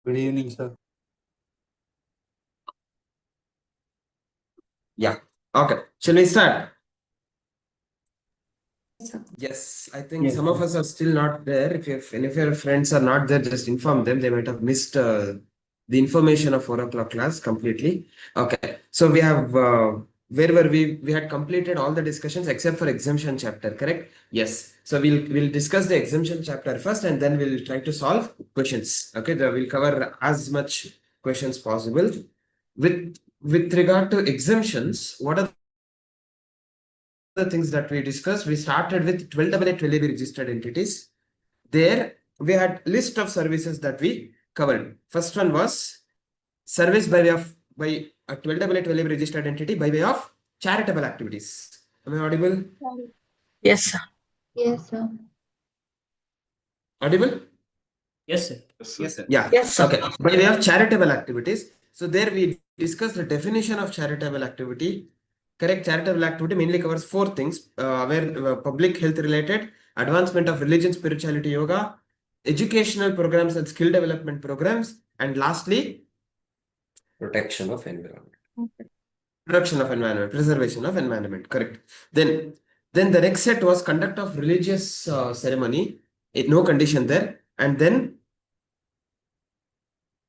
Good evening, sir. Yeah. Okay. Shall we start? Yes, I think Yes, some of sir. us are still not there. If any of your friends are not there, just inform them. They might have missed the information of 4 o'clock class completely. Okay. So we have where were we? We had completed all the discussions except for exemption chapter, correct? Yes. So we'll discuss the exemption chapter first, and then we'll try to solve questions. Okay. We'll cover as much questions possible. With regard to exemptions, what are the things that we discussed? We started with 12AA registered entities. There we had list of services that we covered. First one was service by way of by a 12AA registered entity by way of charitable activities. Am I audible? Yes, sir. Yes, sir. Audible? Yes, sir. Yes, sir. Yeah. Yes, sir. Okay. By way of charitable activities. So there we discussed the definition of charitable activity. Correct. Charitable activity mainly covers 4 things: where public health related, advancement of religion, spirituality, yoga, educational programs and skill development programs, and lastly, Protection of environment. protection of environment, preservation of environment. Correct. Then the next set was conduct of religious ceremony. No condition there, and then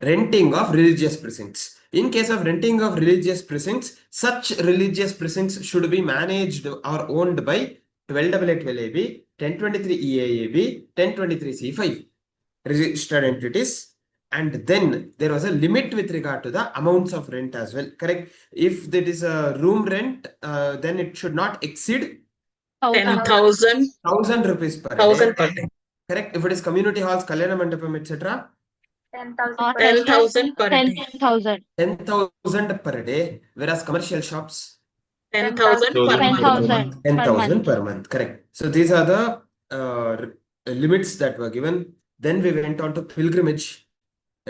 renting of religious precincts. In case of renting of religious precincts, such religious precincts should be managed or owned by 12AA12AB, 1023EAAB, 1023C5 registered entities. And then there was a limit with regard to the amounts of rent as well. Correct. If there is a room rent, then it should not exceed 10,000 1,000 rupees per per day. day. Correct. If it is community halls, Kalyana Mandapam, etc., 10,000 per day. 10,000. 10,000 per day, whereas commercial shops 10,000 per month. 10,000 per 10,000 month. per month. Correct. So these are the limits that were given. Then we went on to pilgrimage,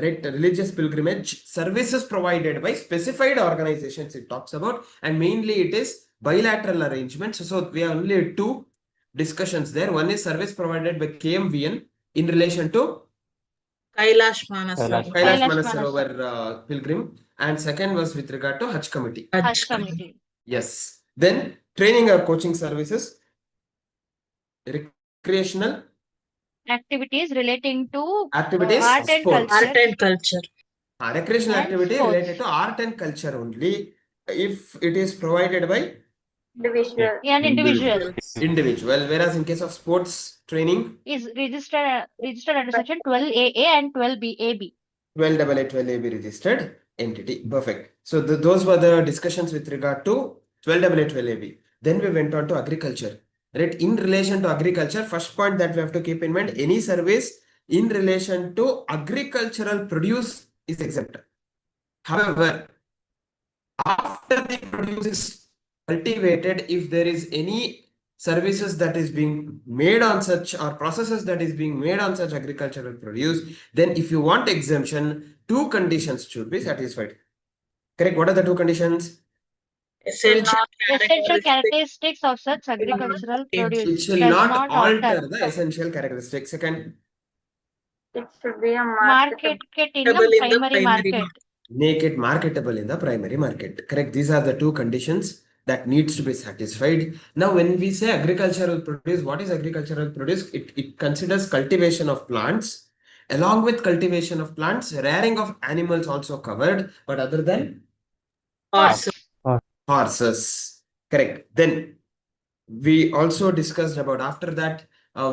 right? Religious pilgrimage services provided by specified organizations it talks about, and mainly it is bilateral arrangements. So we have only 2 discussions there. One is service provided by KMVN in relation to Kailash Manasa. Kailash. Kailash Kailash Manasarovar pilgrim, and second was with regard to Hajj committee. Hajj committee. Yes. Then training or coaching services, recreational Activities relating to activities, art and sports. Art culture. and culture. Recreational And activity sports. related to art and culture only if it is provided by An individual individual, whereas in case of sports training, is registered under section 12AA and 12BAB. 12AA12AB registered entity. Perfect. So those were the discussions with regard to 12AA12AB. Then we went on to agriculture. Right? In relation to agriculture, first point that we have to keep in mind, any service in relation to agricultural produce is exempt. However, after the produce is cultivated, if there is any services that is being made on such or processes that is being made on such agricultural produce, then if you want exemption, 2 conditions should be satisfied. Correct. What are the 2 conditions? Essential characteristics of such agricultural It produce shall does not alter the essential characteristics. Second, It should be a market in the Available in the primary primary market. make it marketable in the primary market. Correct. These are the 2 conditions that needs to be satisfied. Now, when we say agricultural produce, what is agricultural produce? It considers cultivation of plants. Along with cultivation of plants, rearing of animals also covered, but other than horse. horses. Correct. Then we also discussed about, after that,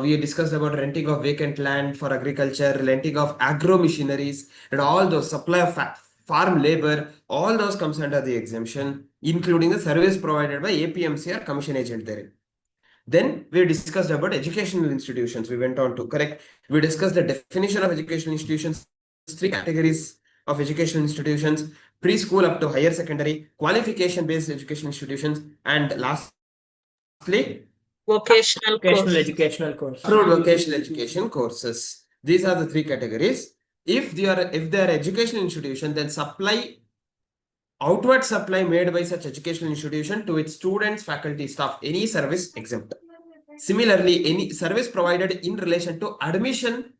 we discussed about renting of vacant land for agriculture, renting of agro machineries, and all those supply of farm labor, all those comes under the exemption, including the service provided by APMC or commission agent therein. Then we discussed about educational institutions. We went on to, correct. We discussed the definition of educational institutions, 3 categories of educational institutions: preschool up to higher secondary, qualification based education institutions, and lastly, Vocational educational course. approved vocational education courses. These are the 3 categories. If they are educational institution, then outward supply made by such educational institution to its students, faculty, staff, any service exempt. Similarly, any service provided in relation to admission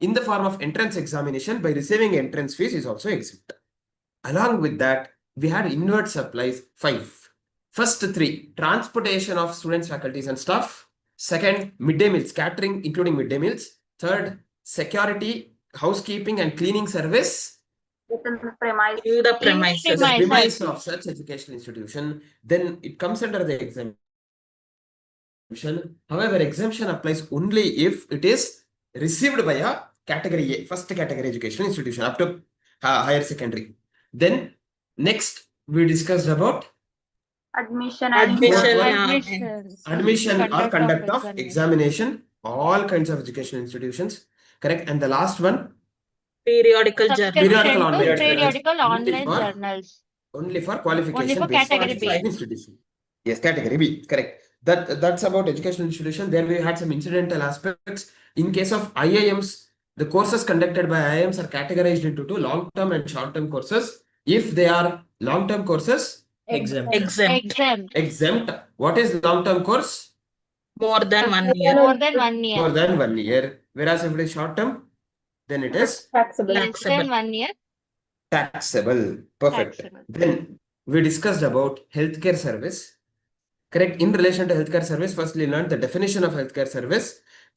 in the form of entrance examination by receiving entrance fees is also exempt. Along with that, we had inward supplies 5. First 3, transportation of students, faculties and staff. Second, midday meals, catering including midday meals. Third, security, housekeeping and cleaning service Within the premise. In the In premises. the premises. premise of such educational institution, then it comes under the exemption. However, exemption applies only if it is received by a category A, first category educational institution up to higher secondary. Then next we discussed about Admission Admission, Admissions. admission or conduct of examination. examination, all kinds of educational institutions, correct? And the last one, periodical journal. Subscription Periodical to online periodical journals. online For- journals. only for qualification based category B. institution. Yes, category B, correct. That's about educational institution. There we had some incidental aspects. In case of IIMs, the courses conducted by IIMs are categorized into 2, long-term and short-term courses. If they are long-term courses, Exempt. Exempt. exempt. What is long-term course? More than 1 year. More than 1 year. More than 1 year. Whereas if it is short-term, then it is taxable. Less than 1 year. taxable. Perfect. Taxable. Then we discussed about healthcare service. Correct. In relation to healthcare service, firstly learned the definition of healthcare service.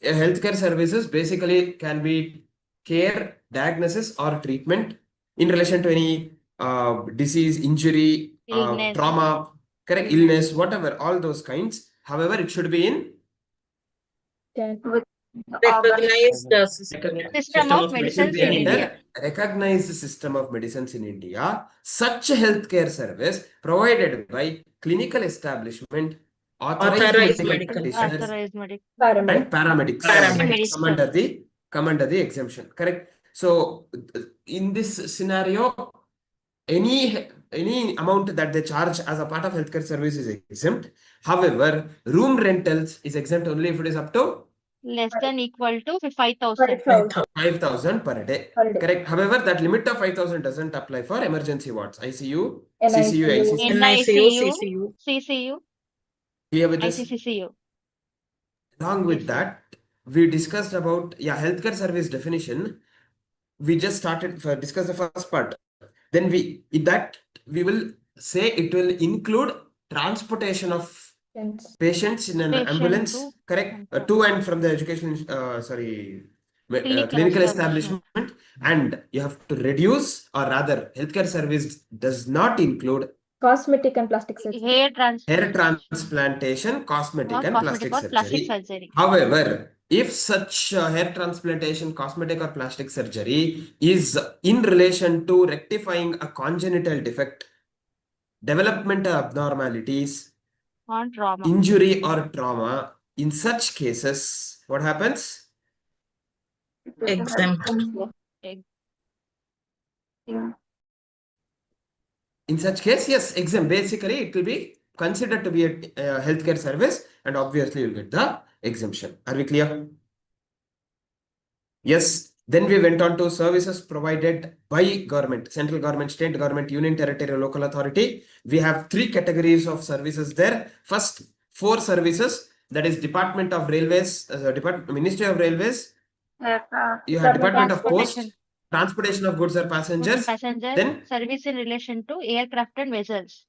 Healthcare services basically can be care, diagnosis, or treatment in relation to any disease, injury, Illness. trauma, correct, illness, whatever, all those kinds. However, it should be in Recognized System of medicines in India. recognized system of medicines in India. Such healthcare service provided by clinical establishment, authorized medical medical practitioners, Authorized medical. and paramedics Paramedics. come under the exemption. Correct. So in this scenario, any amount that they charge as a part of healthcare service is exempt. However, room rentals is exempt only if it is up to Less than equal to 5,000. 5,000 per day. Per day. Correct. However, that limit of 5,000 doesn't apply for emergency wards, ICU, NICU. CCU, ICC. NICU, NICU, CCU, Clear with this? ICCCU. Along with Yes, that, we discussed about healthcare service definition. We just started for discuss the first part. Then we will say it will include transportation of patients in an Patient ambulance, to- correct? To and from the education, clinical establishment, and you have to reduce, or rather, healthcare service does not include Cosmetic and plastic surgery. Hair hair transplant. transplantation, cosmetic, and Cosmetic plastic or plastic surgery. surgery. However, if such hair transplantation, cosmetic or plastic surgery is in relation to rectifying a congenital defect, developmental abnormalities, On trauma. injury or trauma, in such cases, what happens? Exempt. In such case, yes, exempt. Basically, it will be considered to be a healthcare service, and obviously you'll get the exemption. Are we clear? Yes. Then we went on to services provided by government, central government, state government, union territory, local authority. We have 3 categories of services there. First, 4 services, that is Department of Railways, Ministry of Railways. You have Department of Post, transportation of goods or passengers, then Service in relation to aircraft and vessels.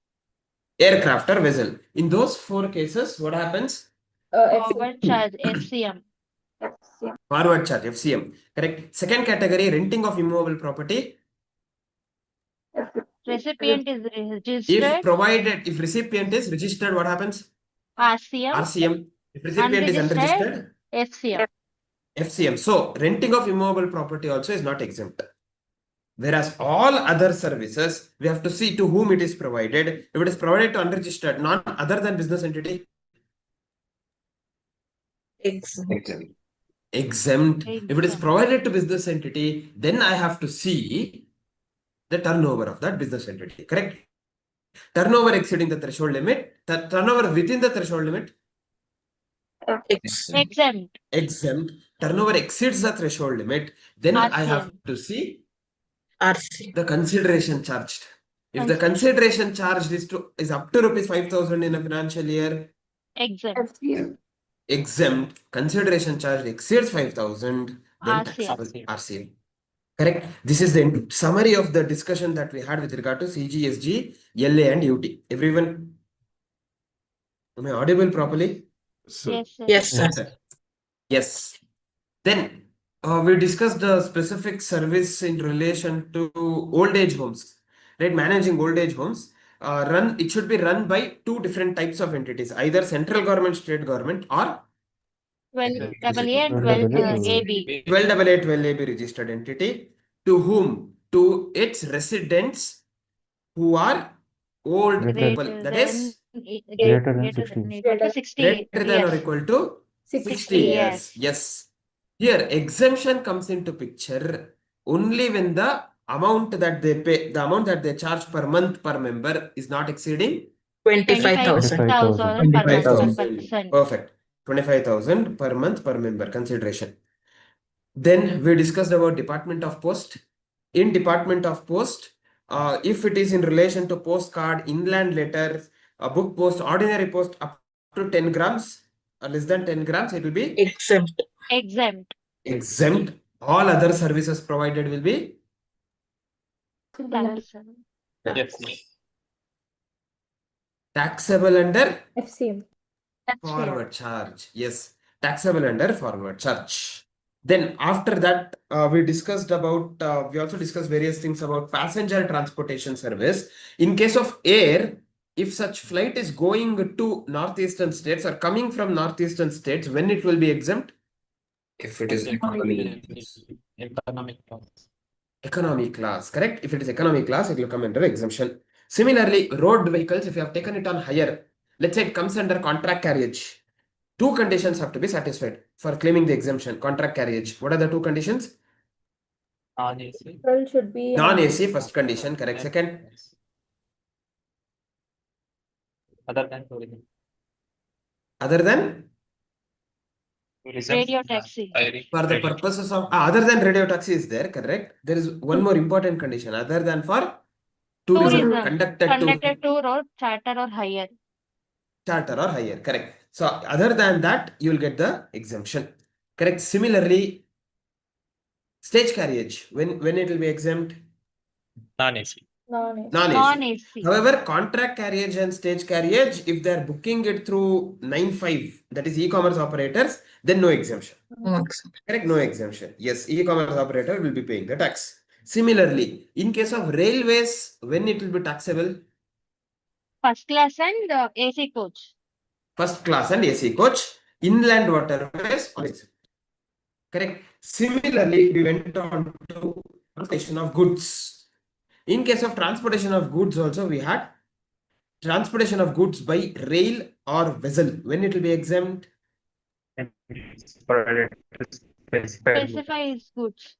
aircraft or vessel. In those 4 cases, what happens? Forward charge, FCM. Forward charge, FCM. Correct. Second category, renting of immovable property. Recipient is registered. If recipient is registered, what happens? RCM. RCM. If recipient is unregistered, FCM. FCM. So renting of immovable property also is not exempt. Whereas all other services, we have to see to whom it is provided. If it is provided to unregistered, none other than business entity, Exempt. exempt. If it is provided to business entity, then I have to see the turnover of that business entity. Correct? Turnover exceeding the threshold limit, the turnover within the threshold limit, Exempt. exempt. Turnover exceeds the threshold limit, then I have RCM. to see RC. the consideration charged. If the consideration charged is up to rupees 5,000 in a financial year, Exempt. exempt, consideration charge exceeds 5,000, then RCM. taxable RCM. Correct. This is the summary of the discussion that we had with regard to CGSG, LA, and UT. Everyone, am I audible properly? Yes, sir. Yes, sir. Yes. Then we discussed the specific service in relation to old age homes, right? Managing old age homes. It should be run by two different types of entities, either central government, state government, or 12AA and 12AB. 12AA, 12AB registered entity. To whom? To its residents who are old people. Greater That than is greater than 60 greater than or years. equal to 60 60 years. years. Yes. Here, exemption comes into picture only when the amount that they pay, the amount that they charge per month per member is not exceeding 25,000. 25,000 per month per 25,000. person. Perfect. 25,000 per month per member consideration. Then we discussed about Department of Post. In Department of Post, if it is in relation to postcard, inland letters, book post, ordinary post up to 10 grams or less than 10 grams, it will be Exempt. Exempt. exempt. All other services provided will be Taxable. taxable under FCM. forward charge. Yes, taxable under forward charge. Then after that, we discussed about, we also discussed various things about passenger transportation service. In case of air, if such flight is going to northeastern states or coming from northeastern states, when it will be exempt? If it is economy. Economy class, correct? If it is economy class, it will come under exemption. Similarly, road vehicles, if you have taken it on hire, let's say it comes under contract carriage. Two conditions have to be satisfied for claiming the exemption. Contract carriage. What are the two conditions? Petrol should be Non-AC, first condition, correct. Second, other than Radio taxi. for the purposes of other than radio taxi is there, correct? There is one more important condition, other than for tourism, Tourism. conducted Conducted tour or charter or hire. charter or higher, correct. So other than that, you will get the exemption, correct. Similarly, stage carriage, when it will be exempt? non-AC. Non-AC. Non-AC. However, contract carriage and stage carriage, if they are booking it through 9-5, that is e-commerce operators, then no exemption. Correct, no exemption. Yes, e-commerce operator will be paying the tax. Similarly, in case of railways, when it will be taxable? First class and AC coach. First class and AC coach, inland waterways, correct. Similarly, we went on to transportation of goods. In case of transportation of goods also, we had transportation of goods by rail or vessel. When it will be exempt? Specifies goods.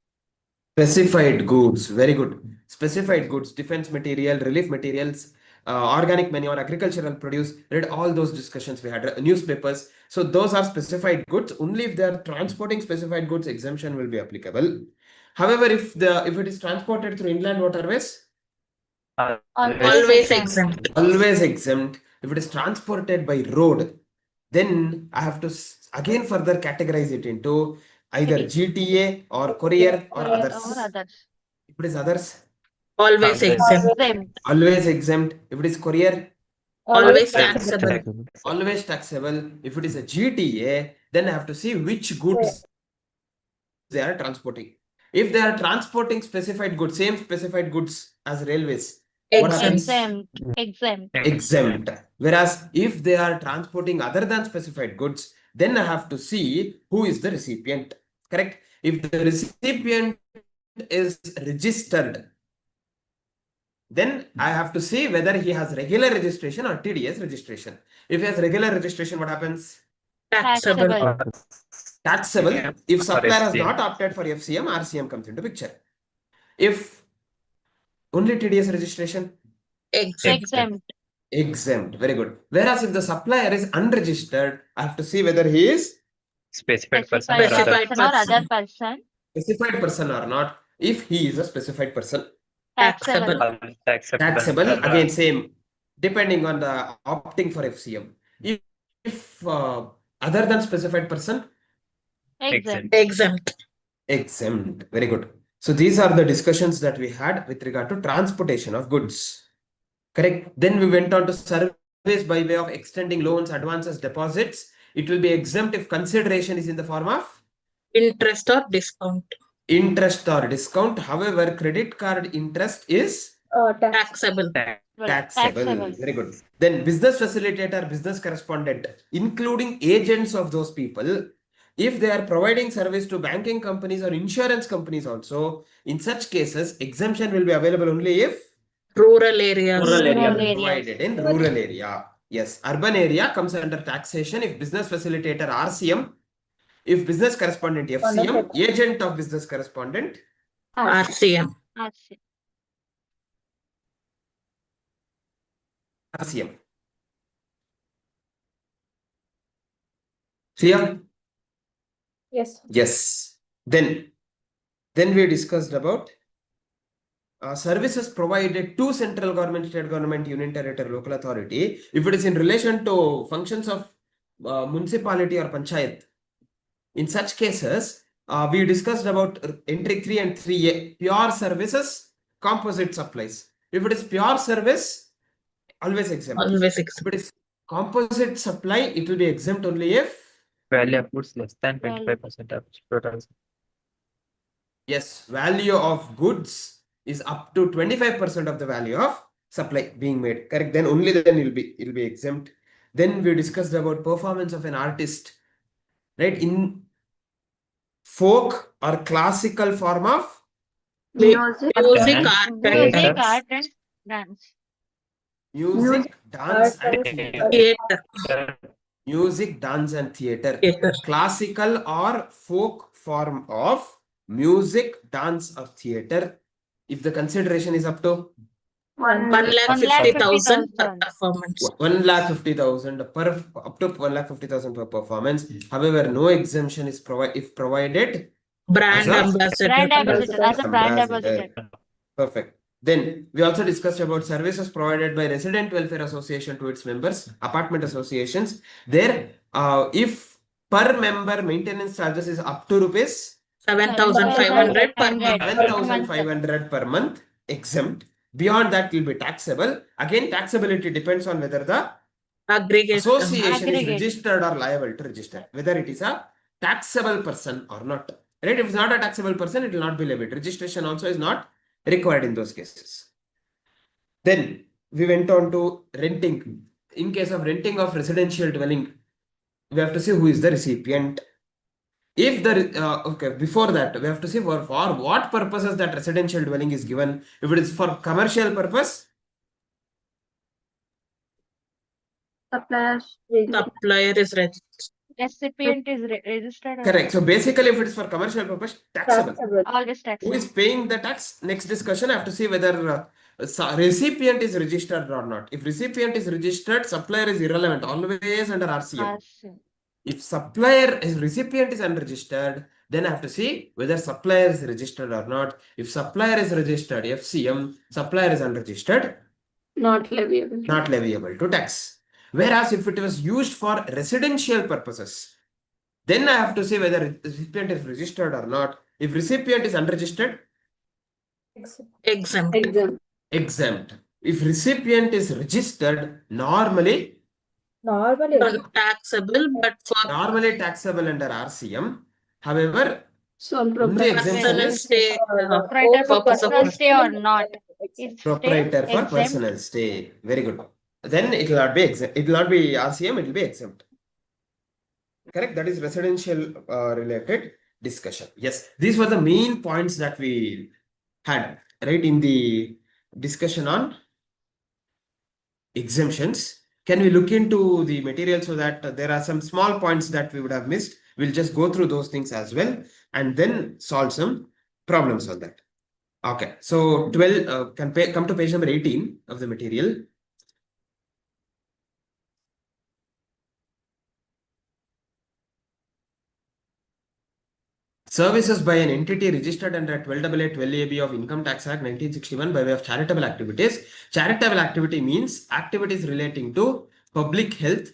Specified goods, very good. Specified goods, defense material, relief materials, organic manure, agricultural produce, read all those discussions we had, newspapers. So those are specified goods. Only if they are transporting specified goods, exemption will be applicable. However, if it is transported through inland waterways, Always exempt. always exempt. If it is transported by road, then I have to again further categorize it into either GTA or courier or others. Or others. If it is others, Always exempt. Exempt. always exempt. If it is courier, Always taxable. always taxable. If it is a GTA, then I have to see which goods they are transporting. If they are transporting specified goods, same specified goods as railways, what happens? Exempt. Exempt. Whereas if they are transporting other than specified goods, then I have to see who is the recipient. Correct? If the recipient is registered, then I have to see whether he has regular registration or TDS registration. If he has regular registration, what happens? Taxable. Taxable. If supplier has not opted for FCM, RCM comes into picture. If only TDS registration, Exempt. exempt. Very good. Whereas if the supplier is unregistered, I have to see whether he is Specified Specified person or person. other person. specified person or not. If he is a specified person, Taxable. taxable. Again, same, depending on the opting for FCM. If Other than specified person, Exempt. Exempt. exempt. Very good. So these are the discussions that we had with regard to transportation of goods. Correct. Then we went on to service by way of extending loans, advances, deposits. It will be exempt if consideration is in the form of Interest or discount. interest or discount. However, credit card interest is Taxable. taxable. Very good. Then business facilitator, business correspondent, including agents of those people, if they are providing service to banking companies or insurance companies also, in such cases, exemption will be available only if Rural areas. Rural area. Rural areas. provided in rural area. Yes, urban area comes under taxation if business facilitator RCM, if business correspondent FCM, agent of business correspondent RCM. RCM. Clear? Yes. Yes. Then we discussed about services provided to central government, state government, union territory, local authority. If it is in relation to functions of municipality or panchayat, in such cases, we discussed about entry 3 and 3A, pure services, composite supplies. If it is pure service, always exempt. Always If exempt. it is composite supply, it will be exempt only if Value of goods less than 25% of total. yes, value of goods is up to 25% of the value of supply being made. Correct. Then only then it'll be exempt. Then we discussed about performance of an artist, right? In folk or classical form of Music, Dance. art, Music, Dance. art, and dance. music, dance, and theatre. theatre. Music, dance, and theatre. Theatre. Classical or folk form of music, dance, or theatre. If the consideration is up to 1,50,000 per performance. 1,50,000 per up to 1,50,000 per performance. However, no exemption is provided. Brand As a- ambassador. Brand ambassador. As a brand ambassador. Perfect. Then we also discussed about services provided by resident welfare association to its members, apartment associations. There, if per member maintenance charges is up to rupees 7,500 per month. 7,500 per month, exempt. Beyond that, will be taxable. Again, taxability depends on whether the Aggregate. association is Aggregate. registered or liable to register, whether it is a taxable person or not. Right? If it's not a taxable person, it will not be levied. Registration also is not required in those cases. Then we went on to renting. In case of renting of residential dwelling, we have to see who is the recipient. If the before that, we have to see for what purposes that residential dwelling is given. If it is for commercial purpose, Supplier is registered. Recipient is registered. correct. So basically, if it is for commercial purpose, taxable. Always Who taxable. is paying the tax? Next discussion, I have to see whether recipient is registered or not. If recipient is registered, supplier is irrelevant, always under RCM. If supplier is recipient is unregistered, then I have to see whether supplier is registered or not. If supplier is registered, FCM, supplier is unregistered, not leviable. not leviable to tax. Whereas if it was used for residential purposes, then I have to see whether recipient is registered or not. If recipient is unregistered, Exempt. exempt. If recipient is registered, normally Taxable, but for taxable under RCM. However, Sole only exemption personal is stay. Proprietor for purpose of personal stay or not. It's proprietor for exempt. personal stay. Very good. Then it will not be exempt. It will not be RCM. It will be exempt. Correct. That is residential related discussion. Yes, these were the main points that we had right in the discussion on exemptions. Can we look into the material so that there are some small points that we would have missed? We'll just go through those things as well and then solve some problems on that. Okay, so 12 come to page number 18 of the material. Services by an entity registered under 12AA 12AB of Income Tax Act 1961 by way of charitable activities. Charitable activity means activities relating to public health,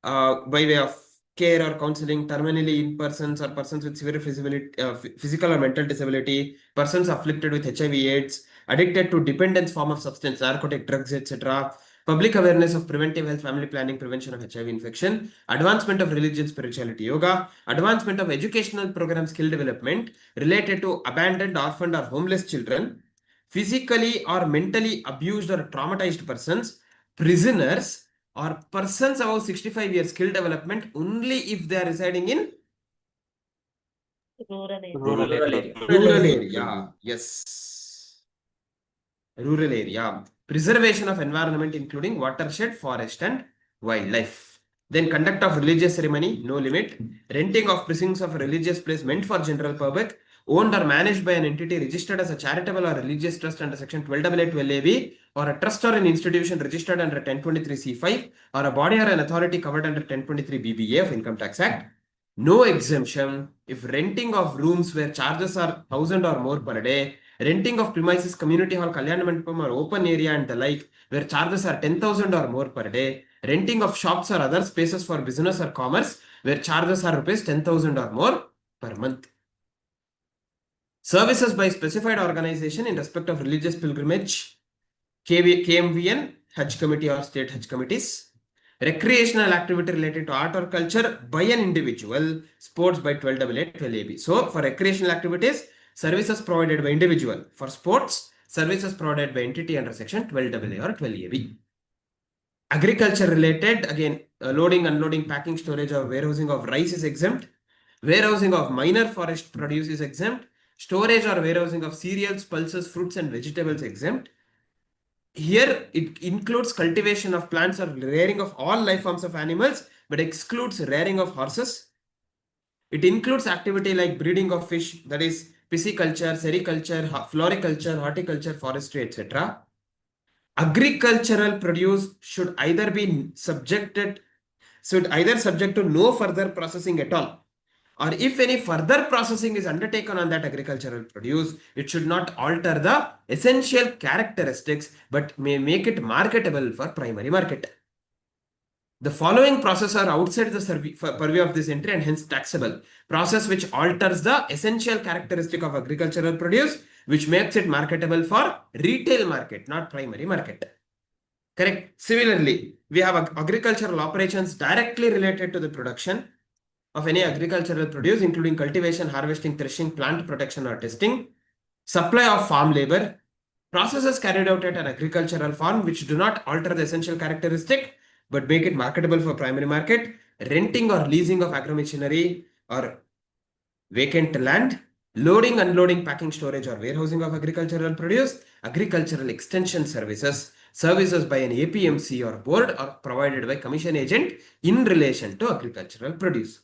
by way of care or counseling, terminally in persons or persons with severe physical or mental disability, persons afflicted with HIV/AIDS, addicted to dependence form of substance, narcotic drugs, etc. Public awareness of preventive health, family planning, prevention of HIV infection, advancement of religion, spirituality, yoga, advancement of educational program, skill development related to abandoned, orphaned, or homeless children, physically or mentally abused or traumatized persons, prisoners, or persons above 65 years, skill development only if they are residing in Rural area. Rural area. rural area. Yes. Rural area. Preservation of environment, including watershed, forest, and wildlife. Then conduct of religious ceremony, no limit. Renting of precincts of a religious place meant for general public, owned or managed by an entity registered as a charitable or religious trust under section 12AA12AB, or a trust or an institution registered under 1023C5, or a body or an authority covered under 1023BBA of Income Tax Act. No exemption if renting of rooms where charges are 1,000 or more per day, renting of premises, community hall, Kalyana Mandapam, or open area and the like, where charges are 10,000 or more per day, renting of shops or other spaces for business or commerce, where charges are rupees 10,000 or more per month. Services by specified organization in respect of religious pilgrimage, KMVN, Hajj committee or state Hajj committees. Recreational activity related to art or culture by an individual, sports by 12AA12AB. So for recreational activities, services provided by individual. For sports, services provided by entity under section 12AA or 12AB. Agriculture related, again, loading, unloading, packing, storage or warehousing of rice is exempt. Warehousing of minor forest produce is exempt. Storage or warehousing of cereals, pulses, fruits and vegetables exempt. Here it includes cultivation of plants or rearing of all life forms of animals, but excludes rearing of horses. It includes activity like breeding of fish, that is pisciculture, sericulture, floriculture, horticulture, forestry, etc. Agricultural produce should either subject to no further processing at all, or if any further processing is undertaken on that agricultural produce, it should not alter the essential characteristics but may make it marketable for primary market. The following processes are outside the purview of this entry and hence taxable. Process which alters the essential characteristic of agricultural produce, which makes it marketable for retail market, not primary market. Correct. Similarly, we have agricultural operations directly related to the production of any agricultural produce, including cultivation, harvesting, threshing, plant protection or testing, supply of farm labor, processes carried out at an agricultural farm which do not alter the essential characteristic but make it marketable for primary market, renting or leasing of agro-machinery or vacant land, loading, unloading, packing, storage or warehousing of agricultural produce, agricultural extension services, services by an APMC or board or provided by commission agent in relation to agricultural produce.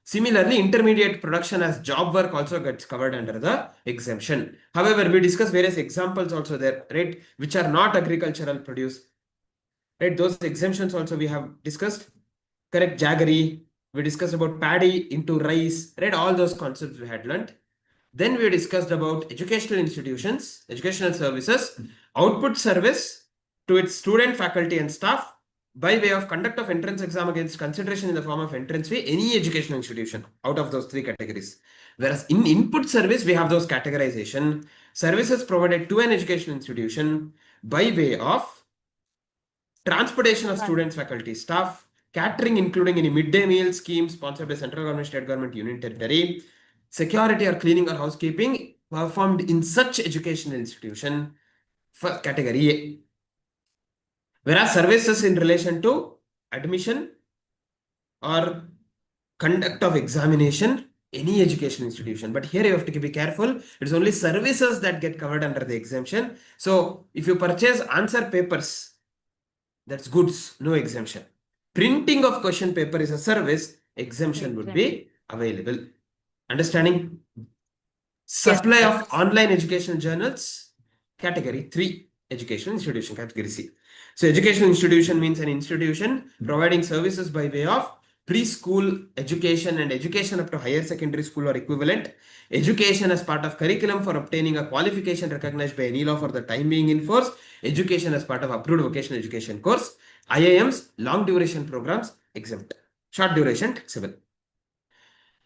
Similarly, intermediate production as job work also gets covered under the exemption. However, we discuss various examples also there, right, which are not agricultural produce. Right, those exemptions also we have discussed. Correct, jaggery. We discussed about paddy into rice. Right, all those concepts we had learned. Then we discussed about educational institutions, educational services, output service to its student, faculty, and staff, by way of conduct of entrance exam against consideration in the form of entrance fee, any educational institution out of those three categories. Whereas in input service, we have those categorization. Services provided to an educational institution by way of transportation of students, faculty, staff, catering including any midday meal scheme sponsored by central government, state government, union territory, security or cleaning or housekeeping performed in such educational institution for category A. Whereas services in relation to admission or conduct of examination, any education institution. But here you have to be careful. It's only services that get covered under the exemption. So if you purchase answer papers, that's goods, no exemption. Printing of question paper is a service, exemption would be available. Understanding? Supply of online educational journals, category 3, educational institution, category C. So educational institution means an institution providing services by way of preschool education and education up to higher secondary school or equivalent, education as part of curriculum for obtaining a qualification recognized by any law for the time being in force, education as part of approved vocational education course, IIMs, long duration programs, exempt. short duration taxable.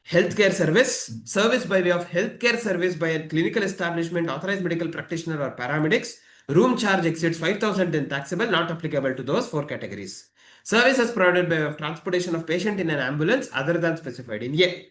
Healthcare service by way of healthcare service by a clinical establishment, authorized medical practitioner or paramedics. Room charge exceeds 5,000 in taxable, not applicable to those 4 categories. Services provided by way of transportation of patient in an ambulance other than specified in A.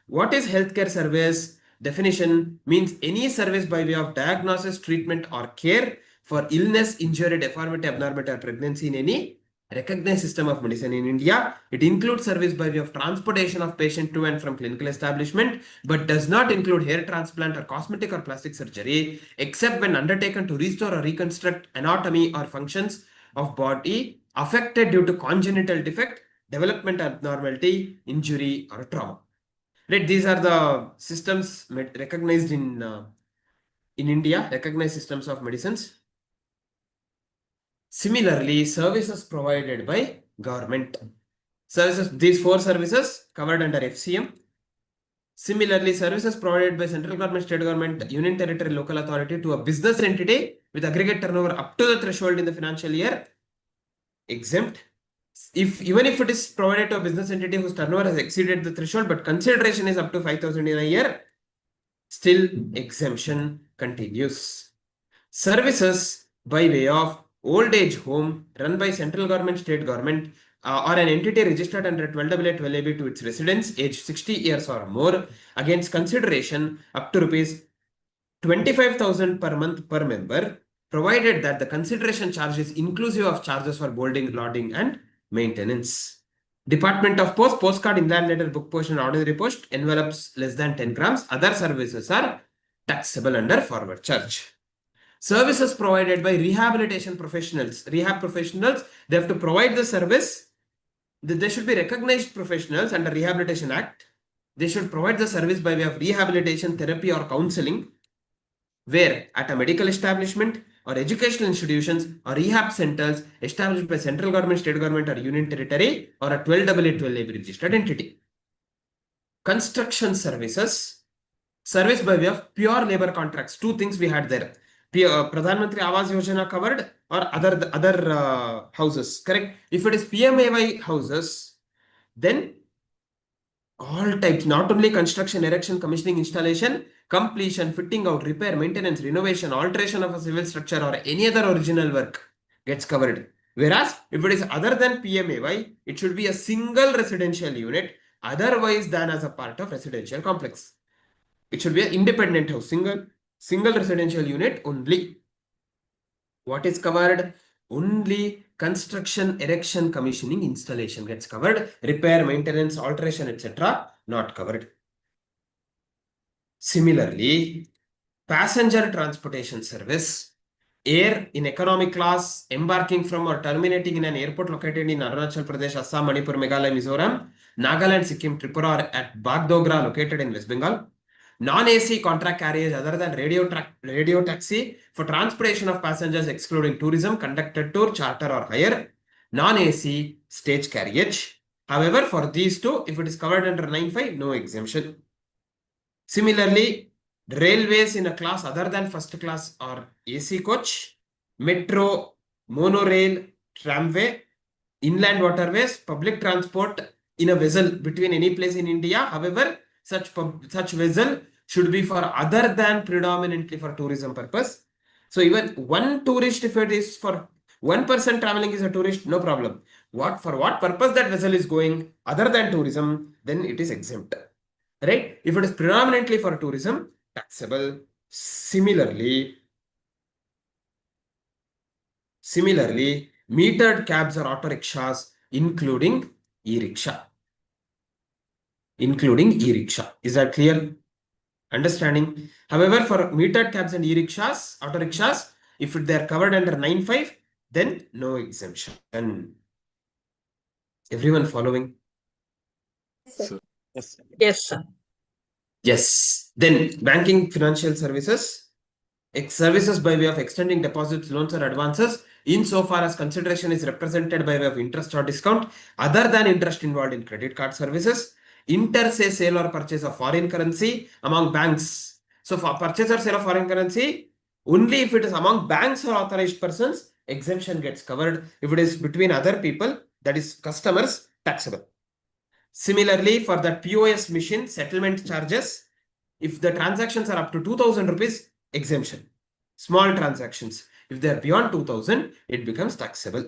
What is healthcare service? Definition means any service by way of diagnosis, treatment or care for illness, injury, deformity, abnormality or pregnancy in any recognized system of medicine in India. It includes service by way of transportation of patient to and from clinical establishment, but does not include hair transplant or cosmetic or plastic surgery, except when undertaken to restore or reconstruct anatomy or functions of body affected due to congenital defect, development abnormality, injury or trauma. Right, these are the systems recognized in India, recognized systems of medicines. Similarly, services provided by government. Services, these 4 services covered under FCM. Similarly, services provided by central government, state government, union territory, local authority to a business entity with aggregate turnover up to the threshold in the financial year, exempt. Even if it is provided to a business entity whose turnover has exceeded the threshold, but consideration is up to 5,000 in a year, still exemption continues. Services by way of old age home run by central government, state government, or an entity registered under 12AA 12AB to its residents aged 60 years or more against consideration up to rupees 25,000 per month per member, provided that the consideration charge is inclusive of charges for boarding, lodging and maintenance. Department of Post, postcard, inland letter, book post and ordinary post, envelopes less than 10 grams. Other services are taxable under forward charge. Services provided by rehabilitation professionals. Rehab professionals, they have to provide the service. They should be recognized professionals under Rehabilitation Act. They should provide the service by way of rehabilitation, therapy or counseling, where at a medical establishment or educational institutions or rehab centers established by central government, state government or union territory or a 12AA 12AB registered entity. Construction services, service by way of pure labor contracts. 2 things we had there. Pradhan Mantri Awas Yojana covered or other houses, correct? If it is PMAY houses, then all types, not only construction, erection, commissioning, installation, completion, fitting out, repair, maintenance, renovation, alteration of a civil structure or any other original work gets covered. Whereas if it is other than PMAY, it should be a single residential unit otherwise than as a part of residential complex. It should be an independent house, single residential unit only. What is covered? Only construction, erection, commissioning, installation gets covered. Repair, maintenance, alteration, etc. not covered. Similarly, passenger transportation service, air in economic class, embarking from or terminating in an airport located in Arunachal Pradesh, Assam, Manipur, Meghalaya, Mizoram, Nagaland, Sikkim, Tripura, or at Bagdogra located in West Bengal. Non-AC contract carriage other than radio taxi for transportation of passengers excluding tourism, conducted tour, charter or hire. Non-AC stage carriage. However, for these 2, if it is covered under 9.5, no exemption. Similarly, railways in a class other than first class or AC coach, metro, monorail, tramway, inland waterways, public transport in a vessel between any place in India. However, such vessel should be for other than predominantly for tourism purpose. So even one tourist, if it is for 1 person traveling is a tourist, no problem. For what purpose that vessel is going other than tourism, then it is exempt. Right? If it is predominantly for tourism, taxable. Similarly, metered cabs or auto rickshaws, including e-rickshaw. Is that clear? Understanding? However, for metered cabs and e-rickshaws, auto rickshaws, if they are covered under 9.5, then no exemption. Everyone following? Yes. Yes, sir. Yes. Then banking financial services. Services by way of extending deposits, loans or advances insofar as consideration is represented by way of interest or discount other than interest involved in credit card services. Inter-se sale or purchase of foreign currency among banks. So for purchase or sale of foreign currency, only if it is among banks or authorized persons, exemption gets covered. If it is between other people, that is customers, taxable. Similarly, for the POS machine settlement charges, if the transactions are up to 2000 rupees, exemption. Small transactions. If they are beyond 2000, it becomes taxable.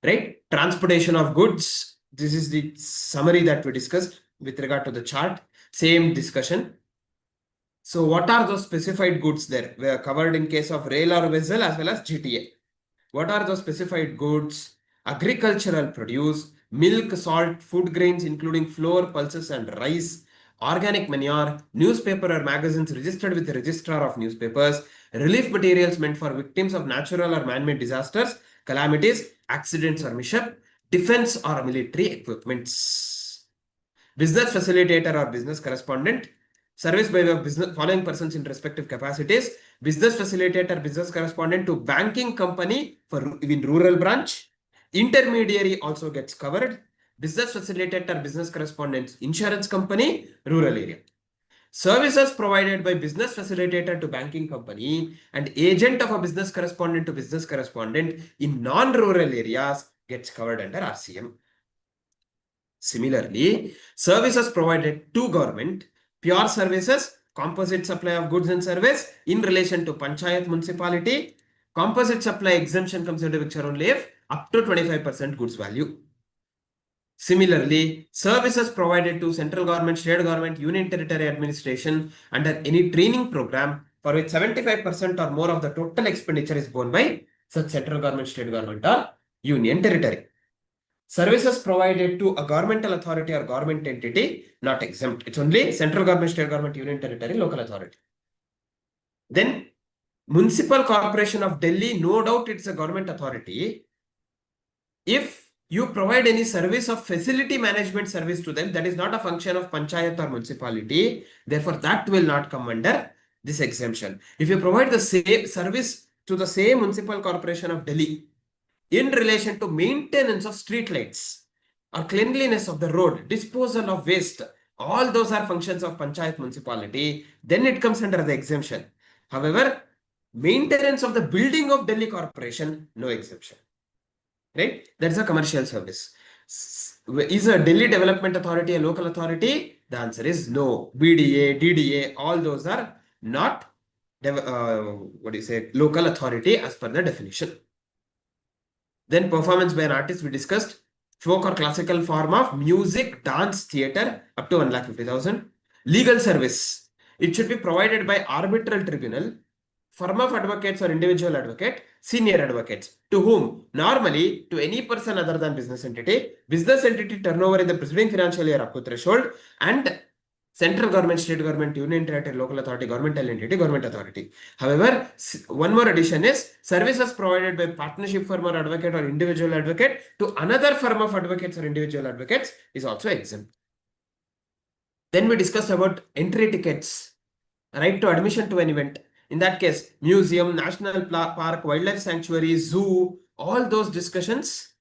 Right? Transportation of goods. This is the summary that we discussed with regard to the chart. Same discussion. So what are those specified goods there? We are covered in case of rail or vessel as well as GTA. What are those specified goods? Agricultural produce, milk, salt, food grains including flour, pulses and rice, organic manure, newspaper or magazines registered with the registrar of newspapers, relief materials meant for victims of natural or man-made disasters, calamities, accidents or mishap, defense or military equipments. Business facilitator or business correspondent, service by way of business following persons in respective capacities, business facilitator, business correspondent to banking company for in rural branch, intermediary also gets covered, business facilitator, business correspondent, insurance company, rural area. Services provided by business facilitator to banking company and agent of a business correspondent to business correspondent in non-rural areas gets covered under RCM. Similarly, services provided to government, pure services, composite supply of goods and service in relation to panchayat municipality, composite supply exemption comes into picture only if up to 25% goods value. Similarly, services provided to central government, state government, union territory administration under any training program for which 75% or more of the total expenditure is borne by such central government, state government or union territory. Services provided to a governmental authority or government entity, not exempt. It's only central government, state government, union territory, local authority. Then Municipal Corporation of Delhi, no doubt it's a government authority. If you provide any service of facility management service to them, that is not a function of panchayat or municipality. Therefore, that will not come under this exemption. If you provide the same service to the same Municipal Corporation of Delhi, in relation to maintenance of street lights or cleanliness of the road, disposal of waste, all those are functions of panchayat municipality, then it comes under the exemption. However, maintenance of the building of Delhi Corporation, no exemption. Right? That's a commercial service. Is a Delhi Development Authority a local authority? The answer is no. BDA, DDA, all those are not local authority as per the definition. Then performance by an artist we discussed. Folk or classical form of music, dance, theatre up to 1,50,000. Legal service. It should be provided by arbitral tribunal, firm of advocates or individual advocate, senior advocates. To whom? Normally to any person other than business entity. Business entity turnover in the preceding financial year up to threshold, and central government, state government, union territory, local authority, governmental entity, government authority. However, one more addition is services provided by partnership firm or advocate or individual advocate to another firm of advocates or individual advocates is also exempt. Then we discussed about entry tickets, right to admission to an event. In that case, museum, national park, wildlife sanctuary, zoo, all those discussions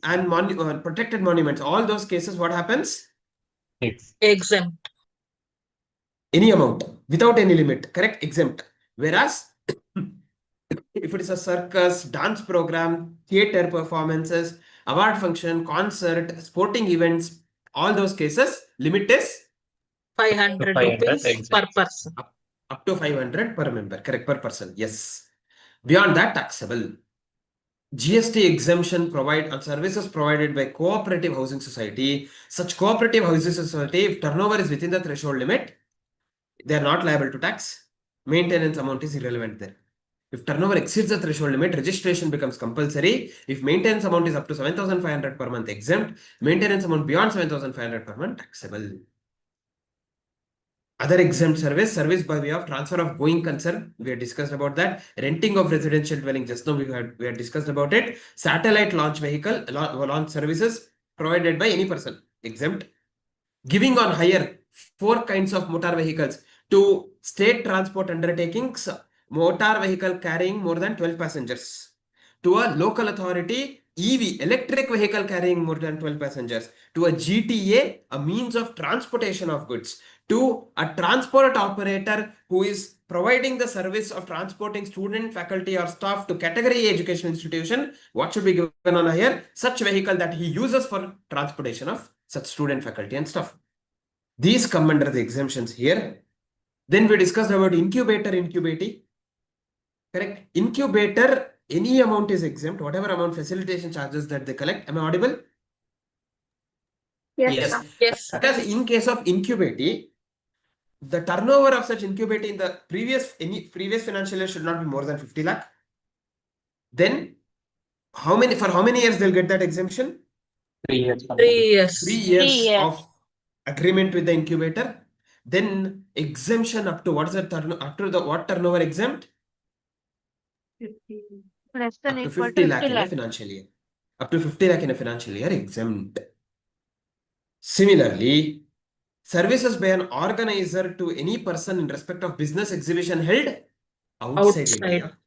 and protected monuments, all those cases, what happens? Exempt. Any amount without any limit, correct? Exempt. Whereas if it is a circus, dance program, theater performances, award function, concert, sporting events, all those cases, limit is 500 500 rupees exempt. per person. up to 500 per member, correct, per person. Yes. Beyond that, taxable. GST exemption provide on services provided by cooperative housing society. Such cooperative housing society, if turnover is within the threshold limit, they are not liable to tax. Maintenance amount is irrelevant there. If turnover exceeds the threshold limit, registration becomes compulsory. If maintenance amount is up to 7,500 per month, exempt. Maintenance amount beyond 7,500 per month, taxable. Other exempt service by way of transfer of going concern. We had discussed about that. Renting of residential dwelling, just now we had discussed about it. Satellite launch vehicle, launch services provided by any person, exempt. Giving on hire 4 kinds of motor vehicles to state transport undertakings, motor vehicle carrying more than 12 passengers. To a local authority EV, electric vehicle carrying more than 12 passengers, to a GTA, a means of transportation of goods, to a transport operator who is providing the service of transporting student, faculty, or staff to category A education institution. What should be given on here? Such vehicle that he uses for transportation of such student, faculty, and staff. These come under the exemptions here. Then we discussed about incubator, incubatee. Correct. Incubator, any amount is exempt, whatever amount facilitation charges that they collect. Am I audible? Yes, Yes. sir. Yes, sir. Because in case of incubatee, the turnover of such incubatee in the previous financial year should not be more than 50 lakh. Then for how many years they'll get that exemption? 3 years. 3 years. 3 years 3 years. of agreement with the incubator. Then exemption up to what is the what turnover exempt? Less than Up to equal 50 to lakh 50 in a lakh. financial year. Up to 50 lakh in a financial year exempt. Similarly, services by an organizer to any person in respect of business exhibition held outside Outside. India.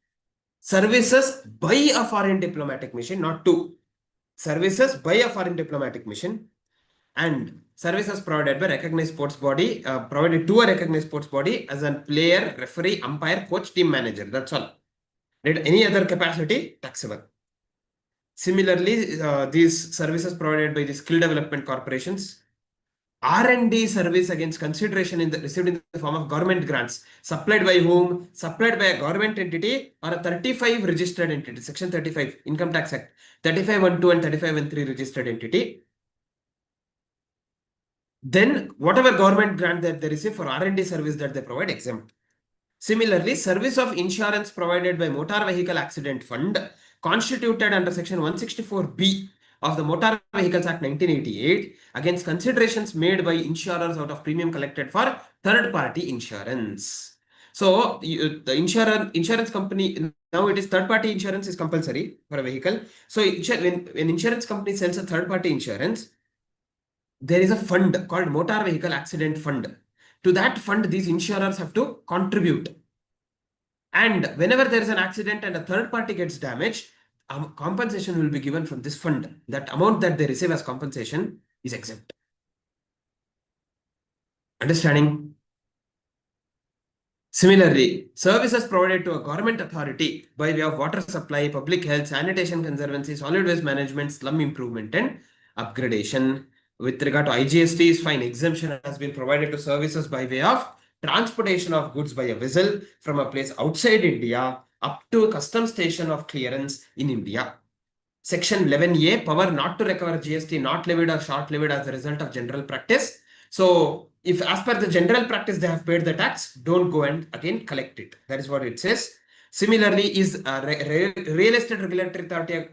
Services by a foreign diplomatic mission, not to. Services by a foreign diplomatic mission, and services provided by recognized sports body, provided to a recognized sports body as a player, referee, umpire, coach, team manager. That's all. Did any other capacity taxable? Similarly, these services provided by the skill development corporations, R&D service against consideration received in the form of government grants, supplied by whom? Supplied by a government entity or a 35 registered entity. Section 35 Income Tax Act, 35(1)(2) and 35(1)(3) registered entity. Then whatever government grant that they receive for R&D service that they provide exempt. Similarly, service of insurance provided by Motor Vehicle Accident Fund constituted under Section 164B of the Motor Vehicles Act 1988 against considerations made by insurers out of premium collected for third-party insurance. So the insurance company, now it is third-party insurance is compulsory for a vehicle. So when insurance company sells a third-party insurance, there is a fund called Motor Vehicle Accident Fund. To that fund, these insurers have to contribute. And whenever there is an accident and a third party gets damaged, compensation will be given from this fund. That amount that they receive as compensation is exempt. Understanding? Similarly, services provided to a government authority by way of water supply, public health, sanitation conservancy, solid waste management, slum improvement and upgradation. With regard to IGST is fine. Exemption has been provided to services by way of transportation of goods by a vessel from a place outside India up to a custom station of clearance in India. Section 11A, power not to recover GST not levied or short levied as a result of general practice. So if as per the general practice they have paid the tax, don't go and again collect it. That is what it says. Similarly, is real estate regulatory authority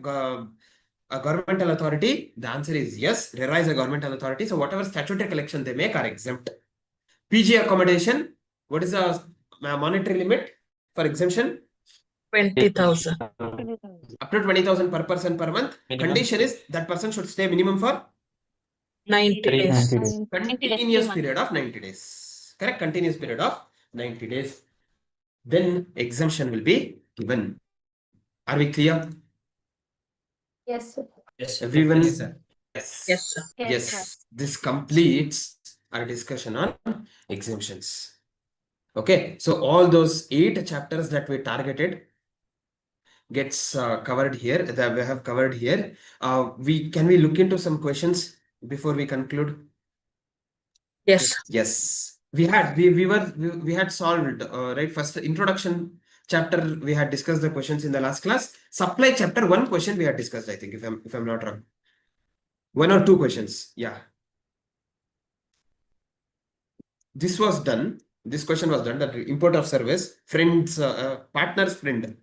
a governmental authority? The answer is yes. RERA is a governmental authority. So whatever statutory collection they make are exempt. PG accommodation, what is the monetary limit for exemption? 20,000. Up to 20,000 per person per month. Minimum. Condition is that person should stay minimum for 90 days. 90 days. 90 days, continuous 3 period of 90 days. Correct? Continuous period of 90 days. Then exemption will be given. Are we clear? Yes, sir. Yes, sir. Everyone? Yes, sir. Yes. Yes, sir. Yes, sir. Yes. This completes our discussion on exemptions. Okay. So all those 8 chapters that we targeted gets covered here, that we have covered here. Can we look into some questions before we conclude? Yes. Yes, we had solved right. First introduction chapter we had discussed the questions in the last class. Supply chapter 1 question we had discussed, I think, if I'm not wrong. 1 or 2 questions. Yeah. This was done. This question was done. That import of service, friends, partner's friend.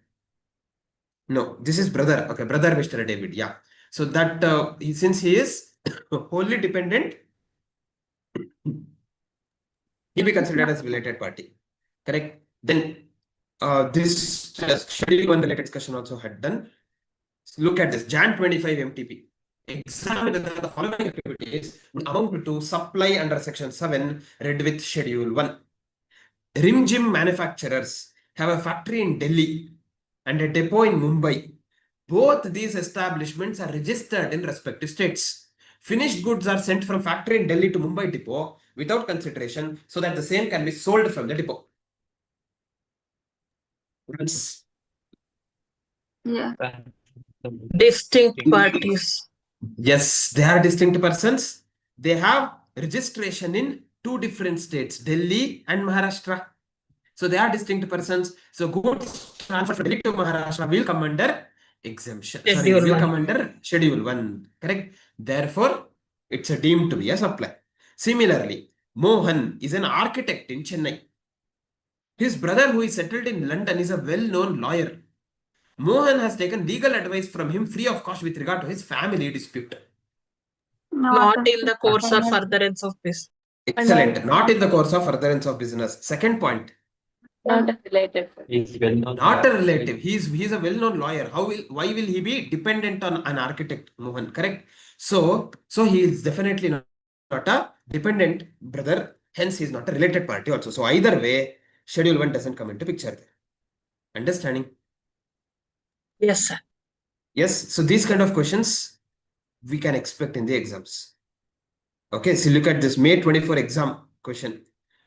No, this is brother. Okay, brother Mr. David. Yeah. So that since he is wholly dependent, he'll be considered as related party. Correct. Then this schedule 1 related discussion also had done. So look at this. Jan 25 MTP. Examine whether the following activities amount to supply under section 7 read with schedule 1. Rim gym manufacturers have a factory in Delhi and a depot in Mumbai. both these establishments are registered in respective states. Finished goods are sent from factory in Delhi to Mumbai depot without consideration so that the same can be sold from the depot. That's Yeah. Distinct parties. yes, they are distinct persons. They have registration in two different states, Delhi and Maharashtra. So they are distinct persons. So goods transferred from Delhi to Maharashtra will come under exemption. Sorry, Schedule will one. come under Schedule 1. Correct? Therefore, it's a deemed to be a supply. Similarly, Mohan is an architect in Chennai. His brother, who is settled in London, is a well-known lawyer. Mohan has taken legal advice from him free of cost with regard to his family dispute. Not in the course or furtherance of this. Excellent. Not in the course of furtherance of business. Second point. Not related. Is well known. Not a relative. He's a well-known lawyer. Why will he be dependent on an architect, Mohan? Correct. So he is definitely not a dependent brother. Hence, he is not a related party also. So either way, Schedule 1 doesn't come into picture there. Understanding? Yes, sir. Yes. So these kind of questions we can expect in the exams. Okay. So look at this May 24 exam question.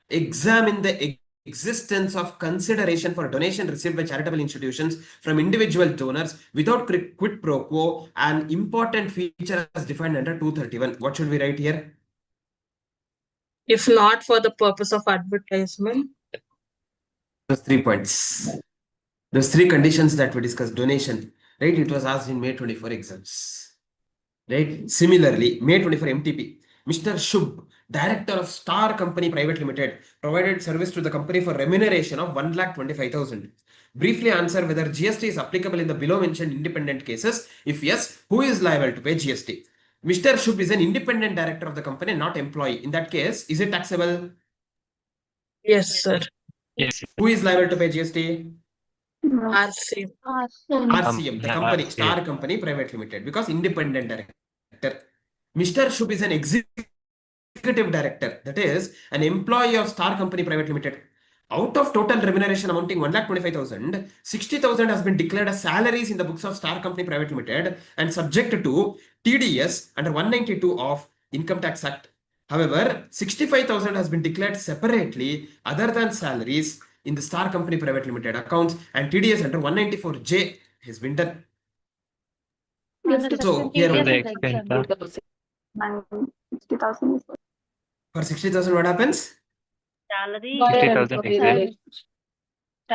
Examine the existence of consideration for donation received by charitable institutions from individual donors without quid pro quo, an important feature as defined under 231. What should we write here? If not for the purpose of advertisement. Those 3 points. Those 3 conditions that we discussed. Donation, right? It was asked in May 24 exams. Right? Similarly, May 24 MTP. Mr. Shubh, Director of Star Company Private Limited, provided service to the company for remuneration of 1,25,000. Briefly answer whether GST is applicable in the below mentioned independent cases. If yes, who is liable to pay GST? Mr. Shubh is an independent director of the company, not employee. In that case, is it taxable? Yes, sir. Yes. Who is liable to pay GST? RC. RCM, the Yeah, company, RCM. Star Company Private Limited, because independent director. Mr. Shubh is an executive director, that is an employee of Star Company Private Limited. Out of total remuneration amounting 1,25,000, 60,000 has been declared as salaries in the books of Star Company Private Limited and subject to TDS under 192 of Income Tax Act. However, 65,000 has been declared separately other than salaries in the Star Company Private Limited accounts, and TDS under 194J has been done. So here To the extent of 60,000 is for 60,000 what happens? Salary. 60,000 exist.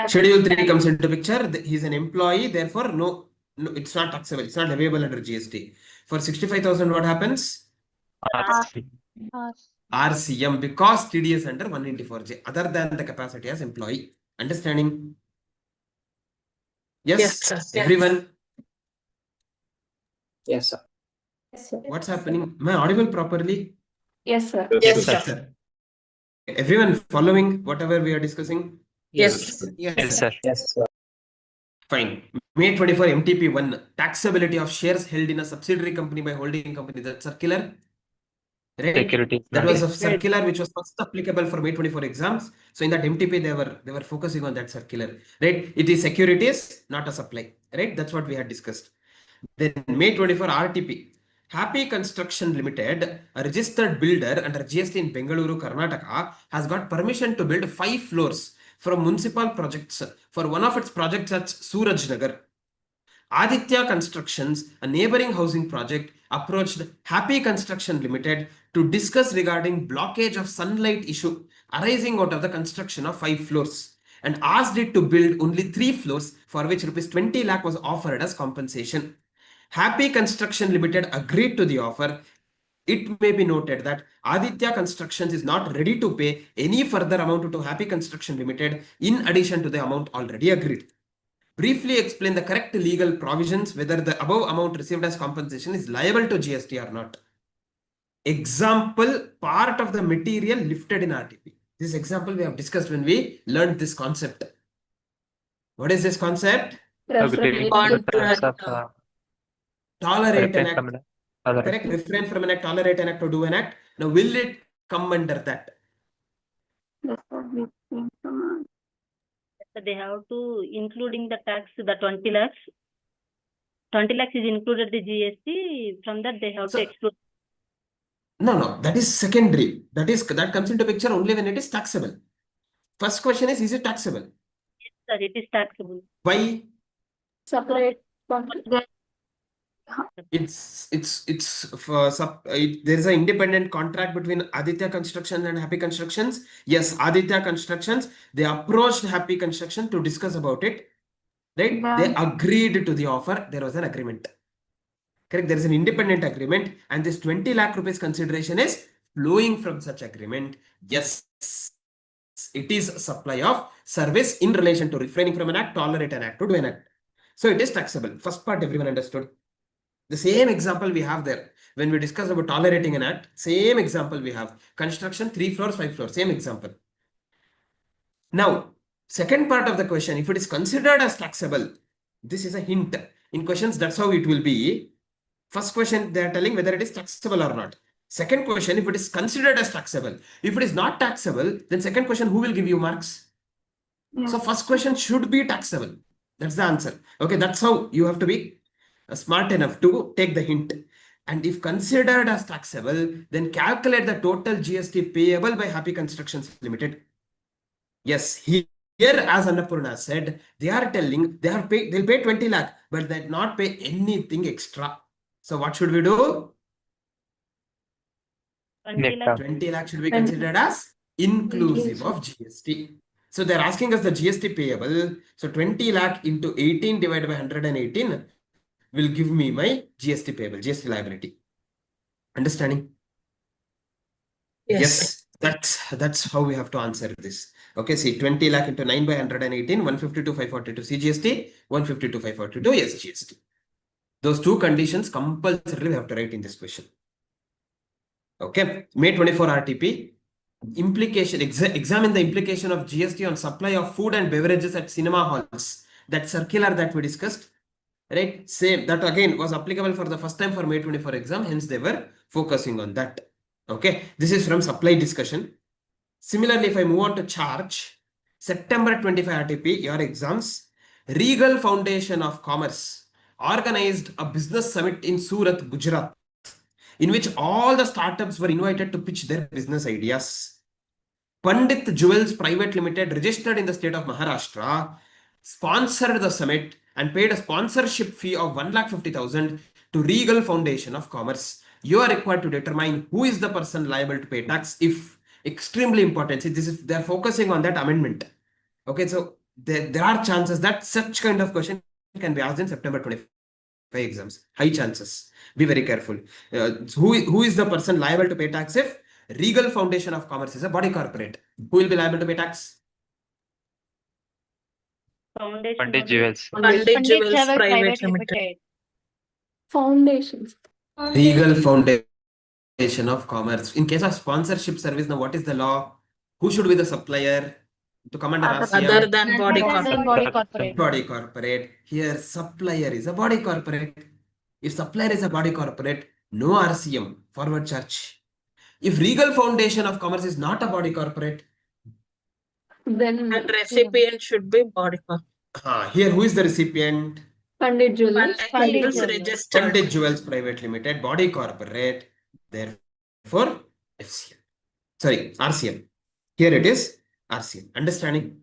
Schedule 3 comes into picture. He's an employee, therefore no, it's not taxable. It's not leviable under GST. For 65,000 what happens? RC. RCM, because TDS under 194J other than the capacity as employee. Understanding? Yes, Yes, sir. everyone. Yes, sir. Yes, sir. What's happening? Am I audible properly? Yes, sir. Yes, sir. sir. Everyone following whatever we are discussing? Yes. Yes, sir. Yes, sir. Fine. May 24 MTP1, taxability of shares held in a subsidiary company by holding company. That circular? Right? Security. That was a circular which was first applicable for May 24 exams. So in that MTP, they were focusing on that circular. Right? It is securities, not a supply. Right? That's what we had discussed. Then May 24 RTP. Happy Construction Limited, a registered builder under GST in Bengaluru, Karnataka, has got permission to build 5 floors from municipal projects for one of its projects at Suraj Nagar. Aditya Constructions, a neighboring housing project, approached Happy Construction Limited to discuss regarding blockage of sunlight issue arising out of the construction of 5 floors and asked it to build only 3 floors, for which rupees 20 lakh was offered as compensation. Happy Construction Limited agreed to the offer. It may be noted that Aditya Constructions is not ready to pay any further amount to Happy Construction Limited in addition to the amount already agreed. Briefly explain the correct legal provisions whether the above amount received as compensation is liable to GST or not. Example, part of the material lifted in RTP. This example we have discussed when we learned this concept. What is this concept? Agree to terms of Tolerate an refrain act. from the other. Correct. Refrain from an act, tolerate an act, or do an act. Now, will it come under that? Yes, sir. We came from, They have to including the tax, the 20 lakhs. 20 lakhs is included the GST. From that, they have So- to exclude. No, that is secondary. That comes into picture only when it is taxable. First question is it taxable? Sir, it is taxable. Why? Separate. There is an independent contract between Aditya Construction and Happy Constructions. Yes, Aditya Constructions, they approached Happy Construction to discuss about it. Right? They agreed to the offer. There was an agreement. Correct? There is an independent agreement, and this 20 lakh rupees consideration is flowing from such agreement. Yes, it is supply of service in relation to refraining from an act, tolerate an act, to do an act. So it is taxable. First part everyone understood. The same example we have there when we discuss about tolerating an act. Same example we have. Construction 3 floors, 5 floors. Same example. Now, second part of the question, if it is considered as taxable, this is a hint. In questions, that's how it will be. First question, they are telling whether it is taxable or not. Second question, if it is considered as taxable. If it is not taxable, then second question, who will give you marks? So first question should be taxable. That's the answer. Okay, that's how you have to be smart enough to take the hint. And if considered as taxable, then calculate the total GST payable by Happy Constructions Limited. Yes, here as Annapurna said, they are telling they'll pay 20 lakh, but they'll not pay anything extra. So what should we do? 20 lakhs. 20 lakh should be considered as inclusive of GST. So they're asking us the GST payable. So 20 lakh into 18 divided by 118 will give me my GST payable, GST liability. Understanding? Yes, that's how we have to answer this. Okay, see 20 lakh into 9 by 118, 152,542 CGST, 152,542 SGST. Those two conditions compulsorily we have to write in this question. Okay, May 24 RTP. Implication, examine the implication of GST on supply of food and beverages at cinema halls. That circular that we discussed, right? Same, that again was applicable for the first time for May 24 exam, hence they were focusing on that. Okay, this is from supply discussion. Similarly, if I move on to charge, September 25 RTP, your exams, Regal Foundation of Commerce organized a business summit in Surat, Gujarat, in which all the startups were invited to pitch their business ideas. Pandit Jewels Private Limited, registered in the state of Maharashtra, sponsored the summit and paid a sponsorship fee of 1,50,000 to Regal Foundation of Commerce. You are required to determine who is the person liable to pay tax if extremely important. See, they're focusing on that amendment. Okay, so there are chances that such kind of question can be asked in September 25 exams. High chances. Be very careful. Who is the person liable to pay tax if Regal Foundation of Commerce is a body corporate? Who will be liable to pay tax? Foundation. Pandit Jewels. Pandit Jewels Jewels Private Limited. Foundations. Regal Foundation of Commerce. In case of sponsorship service, now what is the law? Who should be the supplier to come under RCR? Other than body Other corporate. than body corporate. Body corporate. Here, supplier is a body corporate. If supplier is a body corporate, no RCM, forward charge. If Regal Foundation of Commerce is not a body corporate, Then And recipient should be body corporate. here who is the recipient? Pandit Jewels. Pandit Jewels Jewels. registered. Pandit Jewels Private Limited, body corporate, therefore FCM. Sorry, RCM. Here it is RCM. Understanding?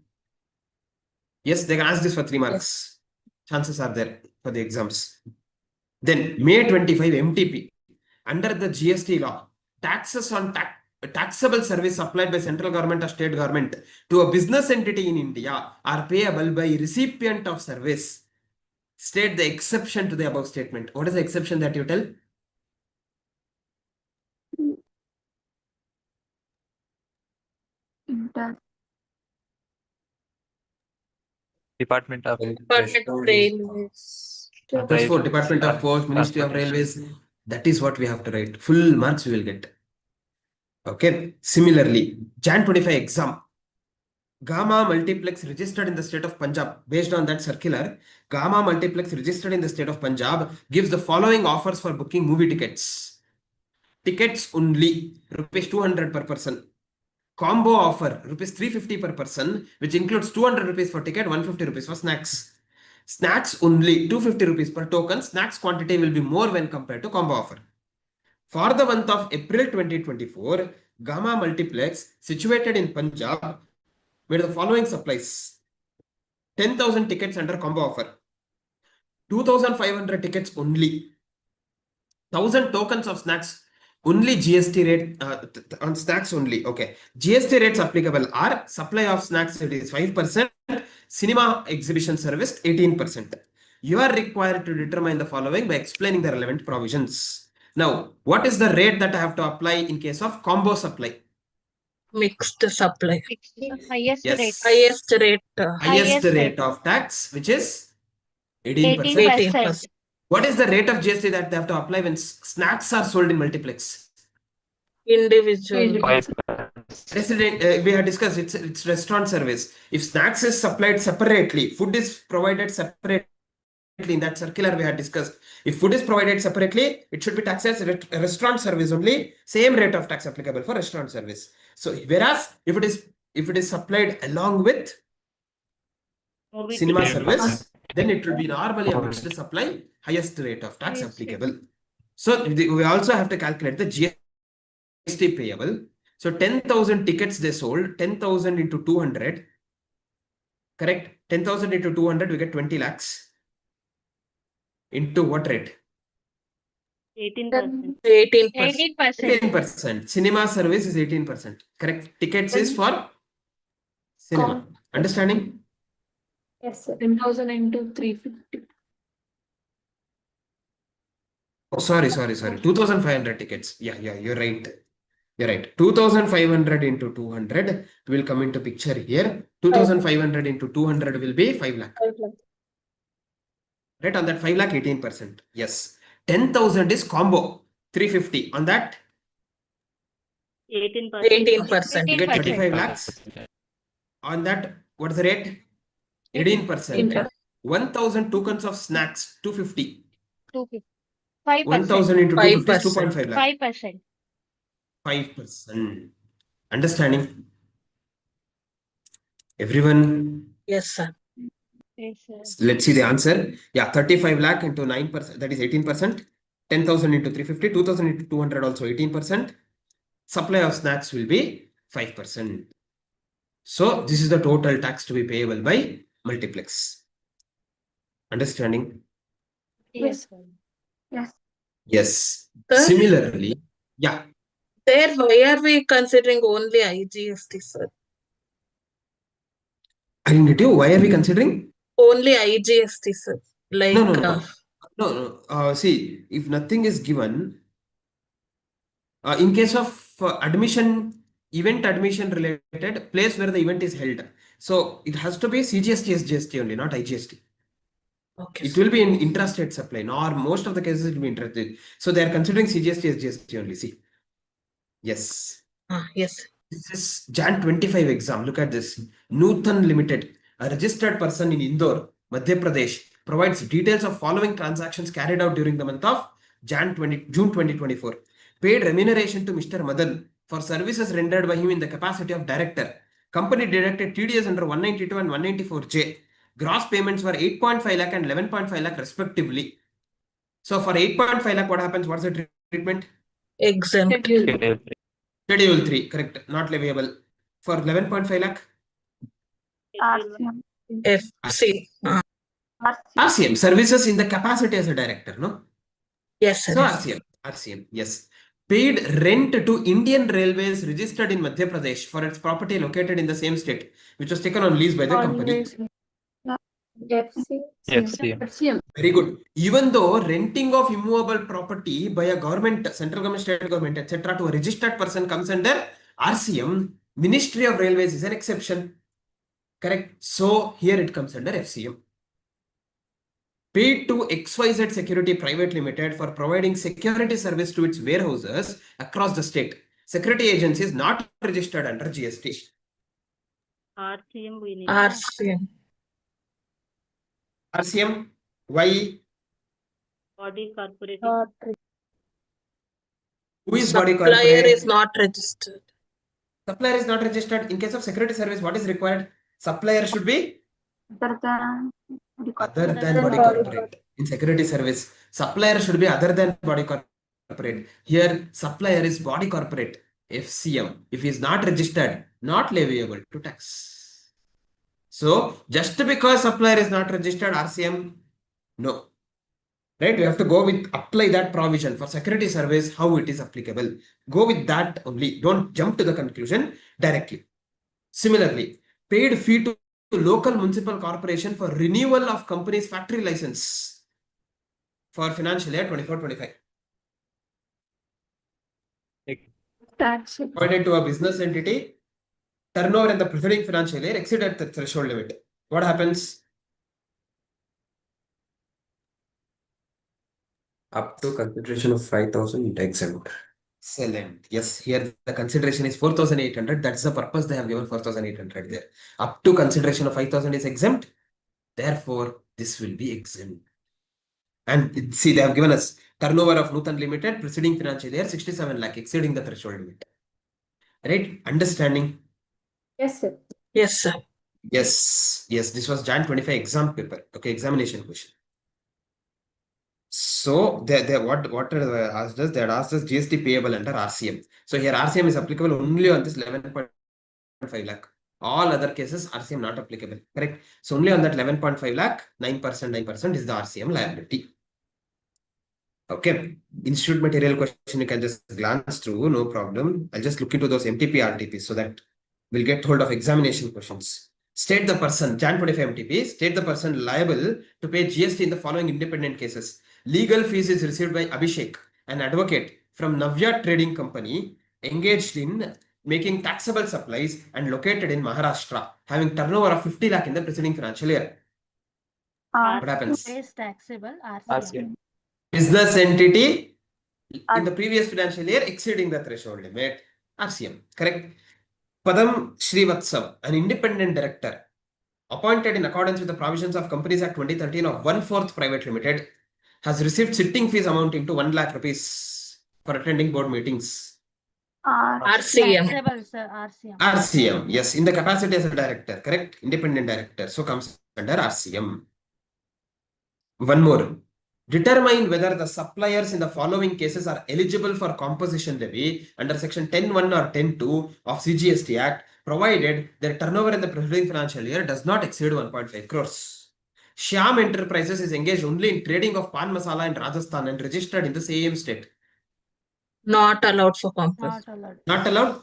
Yes, they can ask this for 3 marks. Chances are there for the exams. Then May 25 MTP. Under the GST law, taxes on taxable service supplied by central government or state government to a business entity in India are payable by recipient of service. State the exception to the above statement. What is the exception that you tell? Department of Department of Railways. That's for Department of Post, Ministry of Railways. That is what we have to write. Full marks we will get. Okay. Similarly, Jan 25 exam. Gamma Multiplex registered in the state of Punjab. Based on that circular, Gamma Multiplex registered in the state of Punjab gives the following offers for booking movie tickets. Tickets only, rupees 200 per person. Combo offer, rupees 350 per person, which includes 200 rupees for ticket, 150 rupees for snacks. Snacks only 250 rupees per token. Snacks quantity will be more when compared to combo offer. For the month of April 2024, Gamma Multiplex, situated in Punjab, made the following supplies: 10,000 tickets under combo offer, 2,500 tickets only, 1,000 tokens of snacks, only GST rate on snacks only. Okay, GST rates applicable are supply of snacks, it is 5%, cinema exhibition service 18%. You are required to determine the following by explaining the relevant provisions. Now, what is the rate that I have to apply in case of combo supply? Mixed supply. It's the highest Yes. rate. Highest rate. Highest Highest rate rate. of tax, which is 18%. 18%. What is the rate of GST that they have to apply when snacks are sold in multiplex? Individual. 5%. We have discussed it's restaurant service. If snacks is supplied separately, food is provided separately. In that circular we had discussed, if food is provided separately, it should be taxed as restaurant service only. Same rate of tax applicable for restaurant service. So whereas if it is supplied along with Movie cinema ticket. service, then it will be normally a mixed supply, highest rate of tax Highest rate. applicable. So we also have to calculate the GST payable. So 10,000 tickets they sold, 10,000 into 200, correct? 10,000 into 200, we get 20 lakhs. Into what rate? 18%. 18%. 18%. 18%. Cinema service is 18%. Correct. Tickets is for cinema. Understanding? Yes, sir. 10,000 into 350. Oh, sorry. 2,500 tickets. Yeah, you're right. You're right. 2,500 into 200 will come into picture here. 2,500 into 200 will be 5 lakh. 5 lakh. Right, on that 5 lakh, 18%. Yes. 10,000 is combo. 350. On that, 18%. 18%. you get 18%. 35 lakhs. On that, what is the rate? 18%. 1,000 tokens of snacks, 250. 250. 5%. 1,000 into 250 is 5%. 2.5 lakh. 5%. 5%. Understanding? Everyone, Yes, sir. Yes, sir. let's see the answer. Yeah, 35 lakh into 9%, that is 18%. 10,000 into 350, 2,000 into 200 also 18%. Supply of snacks will be 5%. So this is the total tax to be payable by multiplex. Understanding? Yes, sir. Yes. Sir? Similarly, yeah. There, why are we considering only IGST, sir? I didn't get you. Why are we considering? Only IGST, sir. Like, No. See, if nothing is given, in case of event admission related place where the event is held, so it has to be CGST, SGST only, not IGST. okay, It sir. will be in intrastate supply, nor most of the cases it will be intrastate. So they are considering CGST, SGST only. See, yes. Yes. This is Jan 25 exam. Look at this. Nuthan Limited, a registered person in Indore, Madhya Pradesh, provides details of following transactions carried out during the month of June 2024. Paid remuneration to Mr. Madan for services rendered by him in the capacity of director. Company deducted TDS under 192 and 194J. Gross payments were 8.5 lakh and 11.5 lakh respectively. So for 8.5 lakh, what happens? What's the treatment? Exempt. Schedule 3, correct, not leviable. For 11.5 lakh, RCM. FC. RCM, services in the capacity as a director, no? Yes, sir. So RCM, yes. Paid rent to Indian Railways registered in Madhya Pradesh for its property located in the same state, which was taken on lease by the company. FC. FCM. Very good. Even though renting of immovable property by a government, central government, state government, etc., to a registered person comes under RCM, Ministry of Railways is an exception. Correct. So here it comes under FCM. Paid to XYZ Security Private Limited for providing security service to its warehouses across the state. Security agency is not registered under GST. RCM we need. RCM. RCM, why? Body corporate. Who is body Supplier corporate? is not registered. Supplier is not registered. In case of security service, what is required? Supplier should be Other than body corporate. In security service, supplier should be other than body corporate. Here, supplier is body corporate, FCM. If he is not registered, not liable to tax. So, just because supplier is not registered, RCM, no. Right? We have to go with apply that provision for security service, how it is applicable. Go with that only. Don't jump to the conclusion directly. Similarly, paid fee to local municipal corporation for renewal of company's factory license for financial year 24-25. Tax. Appointed to a business entity, turnover in the preceding financial year exceeded the threshold limit. What happens? Up to consideration of 5,000 exempt. Excellent. Yes, here the consideration is 4,800. That's the purpose they have given 4,800 there. Up to consideration of 5,000 is exempt. Therefore, this will be exempt. And see, they have given us turnover of Nutan Limited preceding financial year 67 lakh, exceeding the threshold limit. Right? Understanding? Yes, sir. Yes, sir. Yes. Yes, this was Jan 25 exam paper. Okay, examination question. So what are asked us? They had asked us GST payable under RCM. So here RCM is applicable only on this 11.5 lakh. All other cases RCM not applicable. Correct? So only on that 11.5 lakh, 9% is the RCM liability. Okay. Institute material question you can just glance through, no problem. I'll just look into those MTP RTPs so that we'll get hold of examination questions. State the person, Jan 25 MTP, state the person liable to pay GST in the following independent cases. Legal fees is received by Abhishek, an advocate from Navya Trading Company, engaged in making taxable supplies and located in Maharashtra, having turnover of 50 lakh in the preceding financial year. What happens? Is taxable, RCM. Business entity in the previous financial year exceeding the threshold limit. RCM, correct? Padam Srivatsav, an independent director, appointed in accordance with the provisions of Companies Act 2013 of 1/4 Private Limited, has received sitting fees amounting to 1 lakh rupees for attending board meetings. RCM. Taxable, sir, RCM. RCM, yes, in the capacity as a director, correct? Independent director, so comes under RCM. One more. Determine whether the suppliers in the following cases are eligible for composition levy under section 10(1) or 10(2) of CGST Act, provided their turnover in the preceding financial year does not exceed 1.5 crores. Shyam Enterprises is engaged only in trading of pan masala in Rajasthan and registered in the same state. Not allowed for composition. Not allowed. Not allowed?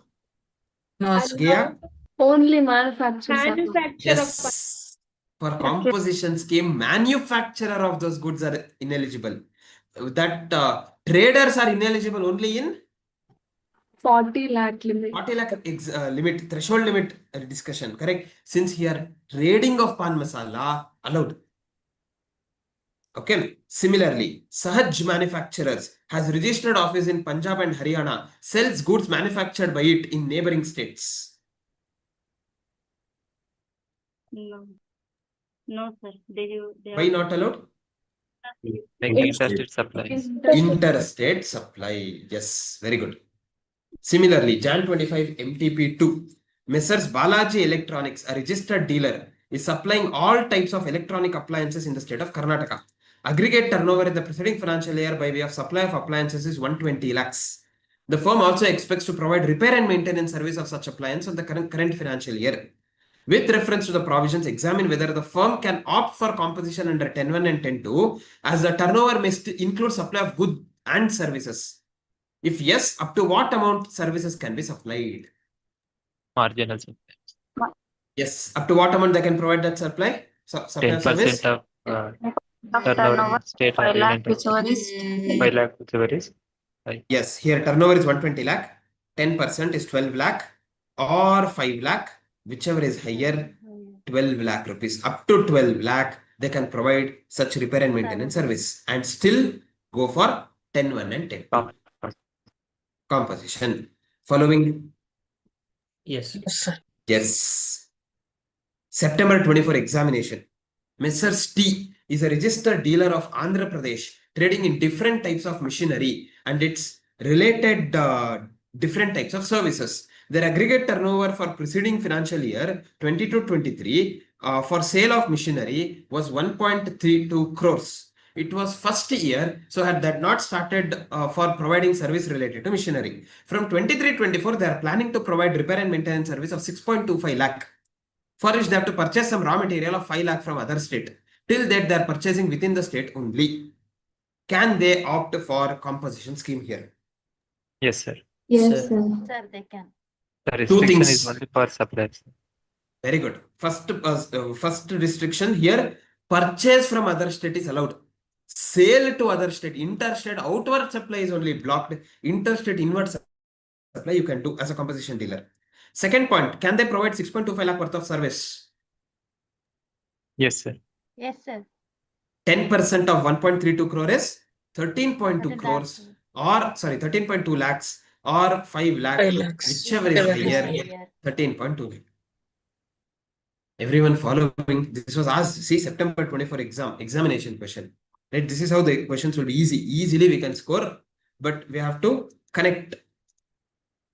No, sir. Gaya? Only manufacturers. Yes. For composition scheme, manufacturer of those goods are ineligible. That traders are ineligible only in 40 lakh limit. 40 lakh limit, threshold limit discussion, correct? Since here trading of pan masala allowed. Okay. Similarly, Sahaj Manufacturers has registered office in Punjab and Haryana, sells goods manufactured by it in neighboring states. No. No, sir. They Why not allowed? Like interstate supply. Interstate supply. Yes, very good. Similarly, Jan 25 MTP2, Messrs. Balaji Electronics, a registered dealer, is supplying all types of electronic appliances in the state of Karnataka. Aggregate turnover in the preceding financial year by way of supply of appliances is 120 lakhs. The firm also expects to provide repair and maintenance service of such appliance on the current financial year. With reference to the provisions, examine whether the firm can opt for composition under 10(1) and 10(2) as the turnover may include supply of goods and services. If yes, up to what amount services can be supplied? Marginal supply. Yes, up to what amount they can provide that supply? Supply of service? 10% of turnover in state or union territory. 5 lakh whichever is. Yes, here turnover is 120 lakh, 10% is 12 lakh or 5 lakh, whichever is higher, 12 lakh rupees. Up to 12 lakh, they can provide such repair and maintenance service and still go for 10(1) and 10(2). Composition. Following? Yes. Yes, sir. Yes. September 24 examination. Messrs. T is a registered dealer of Andhra Pradesh, trading in different types of machinery and its related different types of services. Their aggregate turnover for preceding financial year 22-23 for sale of machinery was 1.32 crores. It was first year, so had that not started for providing service related to machinery. From 23-24, they are planning to provide repair and maintenance service of 6.25 lakh. For which they have to purchase some raw material of 5 lakh from other state. Till that, they are purchasing within the state only. Can they opt for composition scheme here? Yes, sir. Yes, Sir. sir. Sir, they can. The restriction things. is only for suppliers. Very good. First restriction here, purchase from other state is allowed. Sale to other state, interstate outward supply is only blocked. Interstate inward supply you can do as a composition dealer. Second point, can they provide 6.25 lakh worth of service? Yes, sir. Yes, sir. 10% of 1.32 crore is 13.2 13 crores lakhs. or sorry 13.2 lakhs or 5 lakh, 5 lakhs. whichever is Whichever is higher, higher. 13.2 lakh. Everyone following, this was asked, see September 24 examination question, right? This is how the questions will be easily we can score, but we have to connect.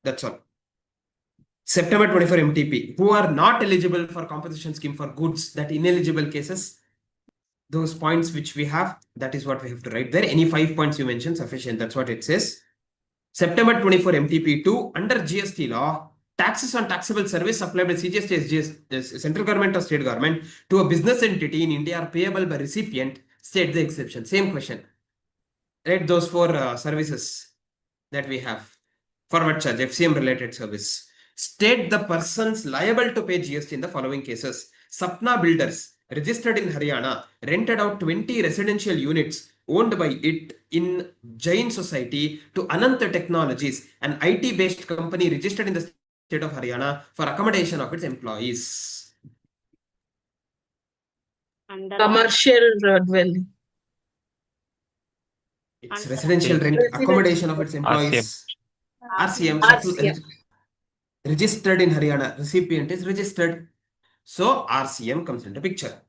That's all. September 24 MTP, who are not eligible for composition scheme for goods, that ineligible cases, those points which we have, that is what we have to write there. Any 5 points you mentioned sufficient, that's what it says. September 24 MTP2, under GST law, taxes on taxable service supplied by CGST, SGS, central government or state government to a business entity in India are payable by recipient, state the exception. Same question. Right, those 4 services that we have. Forward charge, FCM related service. State the persons liable to pay GST in the following cases. Sapna Builders, registered in Haryana, rented out 20 residential units owned by it in Jain Society to Ananta Technologies, an IT-based company registered in the state of Haryana for accommodation of its employees. Under Commercial dwelling. It's And residential rent residential. accommodation of its employees. RCM. RCM. Registered in Haryana. Recipient is registered. So RCM comes into picture.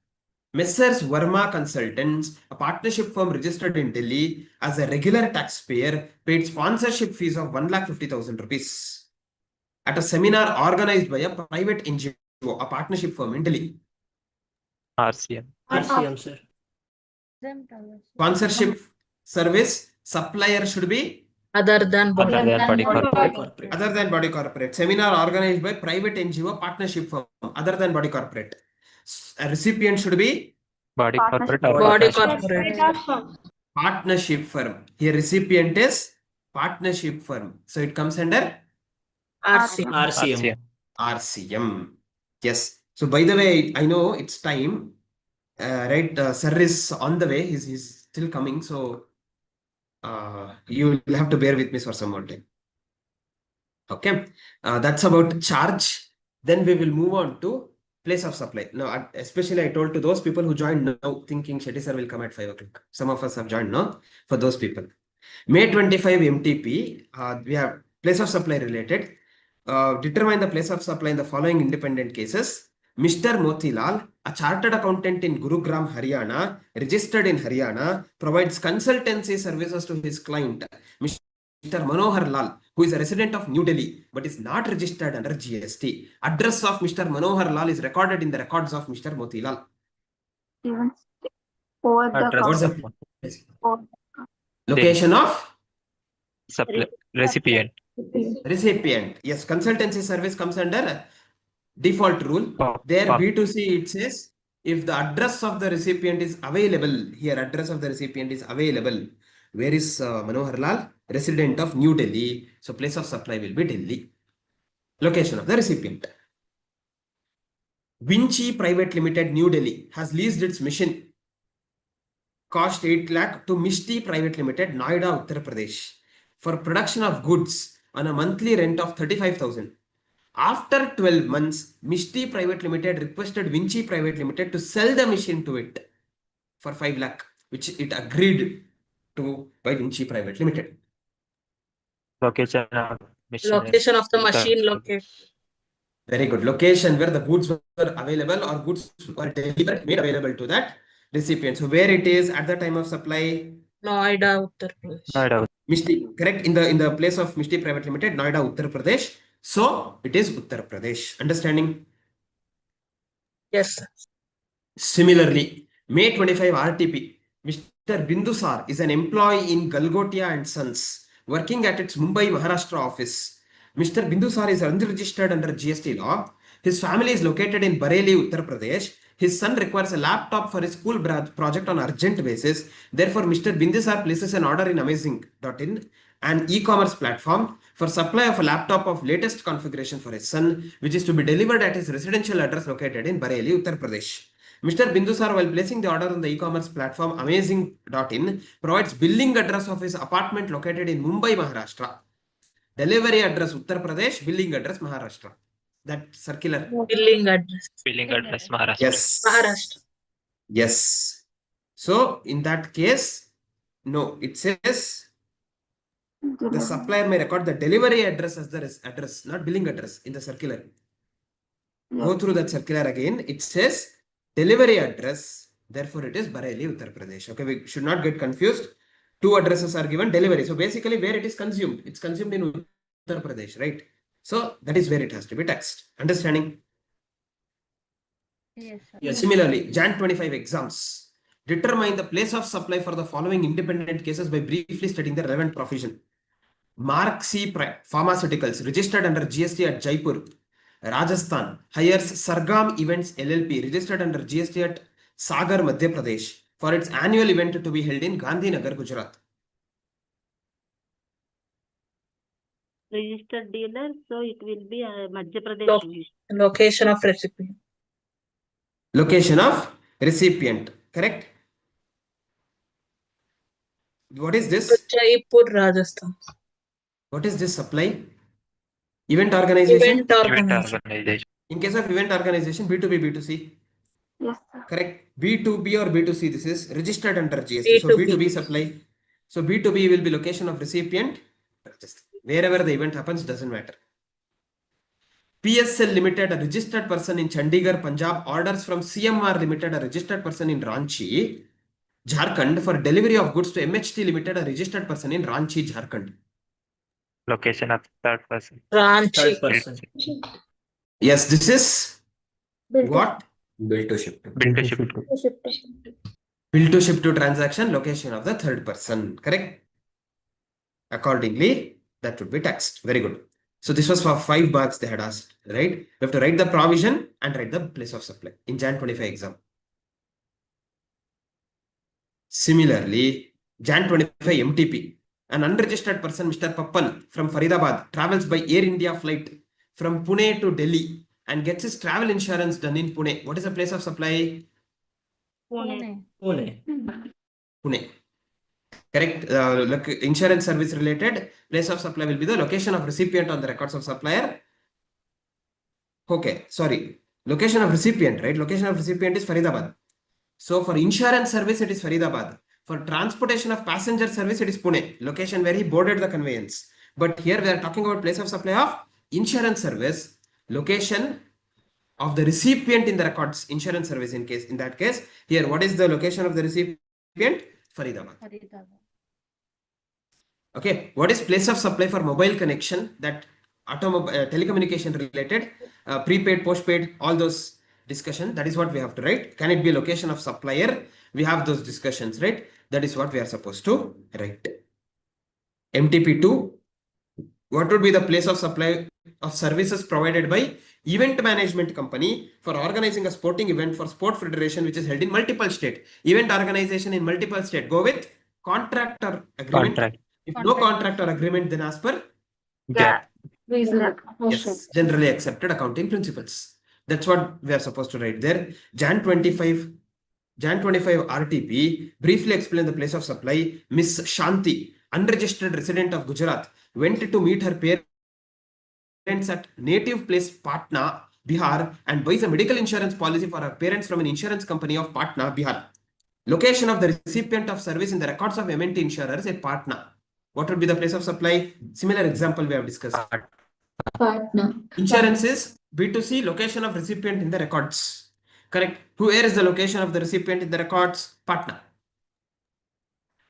Messrs. Verma Consultants, a partnership firm registered in Delhi as a regular taxpayer, paid sponsorship fees of 1,50,000 rupees at a seminar organized by a private NGO, a partnership firm in Delhi. RCM. RCM, sir. Sponsorship service supplier should be Other than body. Other than body corporate. Corporate. other than body corporate. Seminar organized by private NGO, partnership firm, other than body corporate. A recipient should be Body corporate or Body partnership. corporate. partnership firm. Here recipient is partnership firm. So it comes under RCM. RCM. RCM. Yes. So by the way, I know it's time. Right, sir is on the way. He's still coming. So you will have to bear with me for some more time. Okay. That's about charge. Then we will move on to place of supply. Now, especially I told to those people who joined now, thinking Shetty sir will come at 5 o'clock. Some of us have joined now. For those people, May 25 MTP, we have place of supply related. Determine the place of supply in the following independent cases. Mr. Motilal, a chartered accountant in Gurugram, Haryana, registered in Haryana, provides consultancy services to his client, Mr. Manohar Lal, who is a resident of New Delhi but is not registered under GST. Address of Mr. Manohar Lal is recorded in the records of Mr. Motilal. Even over the Address What's of the location of recipient. recipient? Yes, consultancy service comes under default rule. There B2C it says if the address of the recipient is available, here address of the recipient is available. Where is Manohar Lal? Resident of New Delhi. So place of supply will be Delhi. Location of the recipient. Vinci Private Limited, New Delhi has leased its machine cost 8 lakh to Mishti Private Limited, Noida, Uttar Pradesh for production of goods on a monthly rent of 35,000. After 12 months, Mishti Private Limited requested Vinci Private Limited to sell the machine to it for 5 lakh, which it agreed to by Vinci Private Limited. Location of machine. Location of the machine location. Very good. Location where the goods were available or goods were delivered, made available to that recipient. So where it is at the time of supply? Noida, Uttar Pradesh. Noida. Mishti, correct? In the place of Mishti Private Limited, Noida, Uttar Pradesh. So it is Uttar Pradesh. Understanding? Yes, sir. Similarly, May 25 RTP. Mr. Bindusar is an employee in Galgotia and Sons, working at its Mumbai, Maharashtra office. Mr. Bindusar is unregistered under GST law. His family is located in Bareilly, Uttar Pradesh. His son requires a laptop for his school project on urgent basis. Therefore, Mr. Bindusar places an order in Amazing.in, an e-commerce platform, for supply of a laptop of latest configuration for his son, which is to be delivered at his residential address located in Bareilly, Uttar Pradesh. Mr. Bindusar, while placing the order on the e-commerce platform Amazing.in, provides billing address of his apartment located in Mumbai, Maharashtra. Delivery address Uttar Pradesh, billing address Maharashtra. That circular. Billing address. Billing address Maharashtra. Yes. Maharashtra. Yes. So in that case, no, it says the supplier may record the delivery address as the address, not billing address in the circular. Go through that circular again. It says delivery address. Therefore, it is Bareilly, Uttar Pradesh. Okay, we should not get confused. Two addresses are given, delivery. So basically, where it is consumed, it's consumed in Uttar Pradesh, right? So that is where it has to be taxed. Understanding? Yes, sir. Yes. Similarly, Jan 25 exams. Determine the place of supply for the following independent cases by briefly stating the relevant provision. Mark C. Pharmaceuticals, registered under GST at Jaipur, Rajasthan, hires Sargam Events LLP, registered under GST at Sagar, Madhya Pradesh, for its annual event to be held in Gandhinagar, Gujarat. Registered dealer, so it will be Madhya Pradesh. Location of recipient. Location of recipient, correct? What is this? Jaipur, Rajasthan. What is this supply? Event organization? Event Event organization. organization. In case of event organization, B2B, B2C. Yes, sir. Correct. B2B or B2C, this is registered under GST. So B2B. B2B supply. So B2B will be location of recipient. Just wherever the event happens, doesn't matter. PSL Limited, a registered person in Chandigarh, Punjab, orders from CMR Limited, a registered person in Ranchi, Jharkhand, for delivery of goods to MHT Limited, a registered person in Ranchi, Jharkhand. Location of third person. Ranchi. Third person. Yes, this is what? Bill to ship. Bill to ship. Bill to ship to transaction, location of the third person. Correct? Accordingly, that would be taxed. Very good. So this was for 5 marks they had asked, right? We have to write the provision and write the place of supply in Jan 25 exam. Similarly, Jan 25 MTP. An unregistered person, Mr. Pappan from Faridabad, travels by Air India flight from Pune to Delhi and gets his travel insurance done in Pune. What is the place of supply? Pune. Pune. Pune. Correct. Insurance service related place of supply will be the location of recipient on the records of supplier. Okay, sorry. Location of recipient, right? Location of recipient is Faridabad. So for insurance service, it is Faridabad. For transportation of passenger service, it is Pune, location where he boarded the conveyance. But here we are talking about place of supply of insurance service, location of the recipient in the records, insurance service in that case. Here, what is the location of the recipient? Faridabad. Okay, what is place of supply for mobile connection? That telecommunication related, prepaid, postpaid, all those discussion. That is what we have to write. Can it be location of supplier? We have those discussions, right? That is what we are supposed to write. MTP2. What would be the place of supply of services provided by event management company for organizing a sporting event for sport federation which is held in multiple state? Event organization in multiple state. Go with contract or agreement. Contract. If no contract or agreement, then as per Gap. yes, generally accepted accounting principles. That's what we are supposed to write there. Jan 25 RTP, briefly explain the place of supply. Miss Shanti, unregistered resident of Gujarat, went to meet her parents at native place Patna, Bihar, and buys a medical insurance policy for her parents from an insurance company of Patna, Bihar. Location of the recipient of service in the records of MNT insurers at Patna. What would be the place of supply? Similar example we have discussed. Partner. Insurance is B2C, location of recipient in the records. Correct. Where is the location of the recipient in the records? Patna.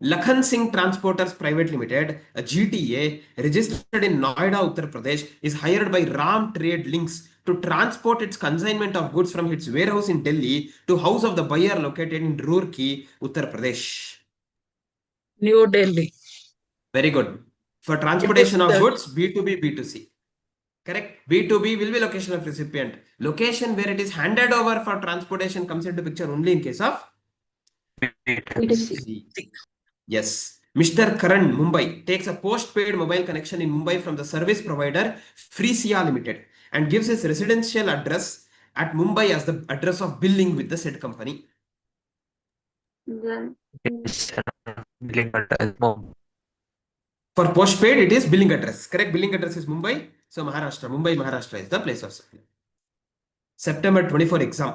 Lakhan Singh Transporters Private Limited, a GTA registered in Noida, Uttar Pradesh, is hired by Ram Trade Links to transport its consignment of goods from its warehouse in Delhi to house of the buyer located in Roorkee, Uttar Pradesh. New Delhi. Very good. For transportation of the- goods, B2B, B2C. Correct. B2B will be location of recipient. Location where it is handed over for transportation comes into picture only in case of B2C. C. Yes. Mr. Karan, Mumbai, takes a post-paid mobile connection in Mumbai from the service provider Freesia Limited and gives his residential address at Mumbai as the address of billing with the said company. Then It's billing address. For postpaid, it is billing address. Correct. Billing address is Mumbai. So Maharashtra, Mumbai, Maharashtra is the place of supply. September 24 exam.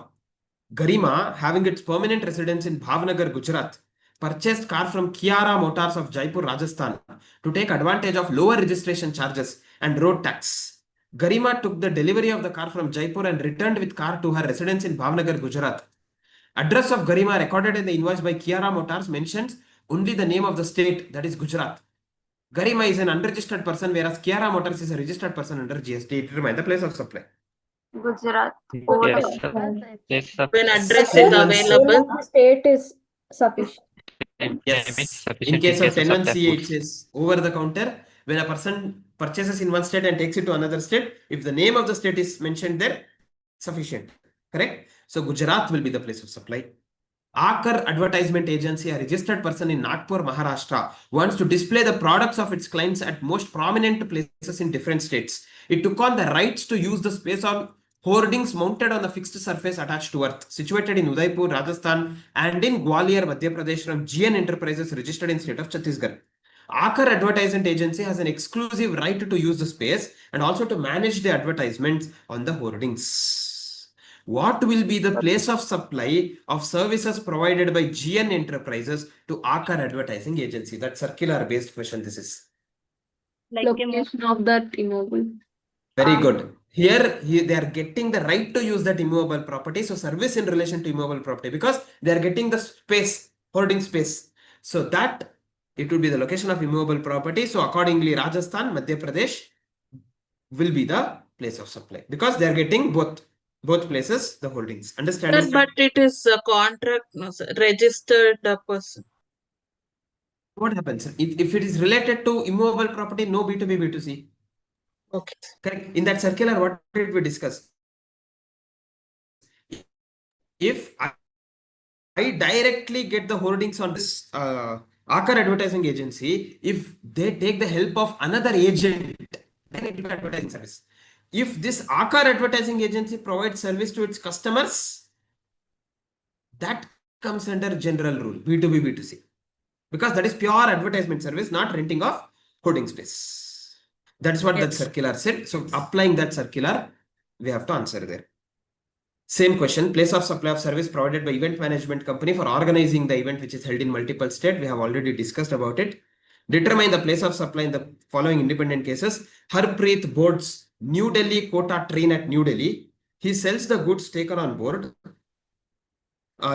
Garima, having its permanent residence in Bhavnagar, Gujarat, purchased car from Kiara Motors of Jaipur, Rajasthan to take advantage of lower registration charges and road tax. Garima took the delivery of the car from Jaipur and returned with car to her residence in Bhavnagar, Gujarat. Address of Garima recorded in the invoice by Kiara Motors mentions only the name of the state, that is Gujarat. Garima is an unregistered person, whereas Kiara Motors is a registered person under GST. It remains the place of supply. Gujarat. Yes, yes, When address is Supplement. available, The state is sufficient. Yes. In sufficient case of cases of 10(1)(CA, it goods. says over the counter. When a person purchases in one state and takes it to another state, if the name of the state is mentioned there, sufficient. Correct? So Gujarat will be the place of supply. Akar Advertisement Agency, a registered person in Nagpur, Maharashtra, wants to display the products of its clients at most prominent places in different states. It took on the rights to use the space on hoardings mounted on the fixed surface attached to earth, situated in Udaipur, Rajasthan, and in Gwalior, Madhya Pradesh from GN Enterprises registered in state of Chhattisgarh. Akar Advertisement Agency has an exclusive right to use the space and also to manage the advertisements on the hoardings. What will be the place of supply of services provided by GN Enterprises to Akar Advertising Agency? That circular based question this is. Like a Location of that immobile. Very good. Here they are getting the right to use that immovable property. So service in relation to immovable property because they are getting the space, holding space. So that it would be the location of immovable property. So accordingly, Rajasthan, Madhya Pradesh will be the place of supply because they are getting both places the holdings. Understand? sir, but it is a contract, no, sir, registered person. What happens if it is related to immovable property? No B2B, B2C. Okay. Correct. In that circular, what did we discuss? If I directly get the holdings on this Akar Advertising Agency, if they take the help of another agent, then it will be advertising service. If this Akar Advertising Agency provides service to its customers, that comes under general rule, B2B, B2C. Because that is pure advertisement service, not renting of holding space. That's what that Yes. circular said. So applying that circular, we have to answer there. Same question, place of supply of service provided by event management company for organizing the event which is held in multiple states. We have already discussed about it. Determine the place of supply in the following independent cases. Harpreet boards New Delhi Kota train at New Delhi. He sells the goods taken on board.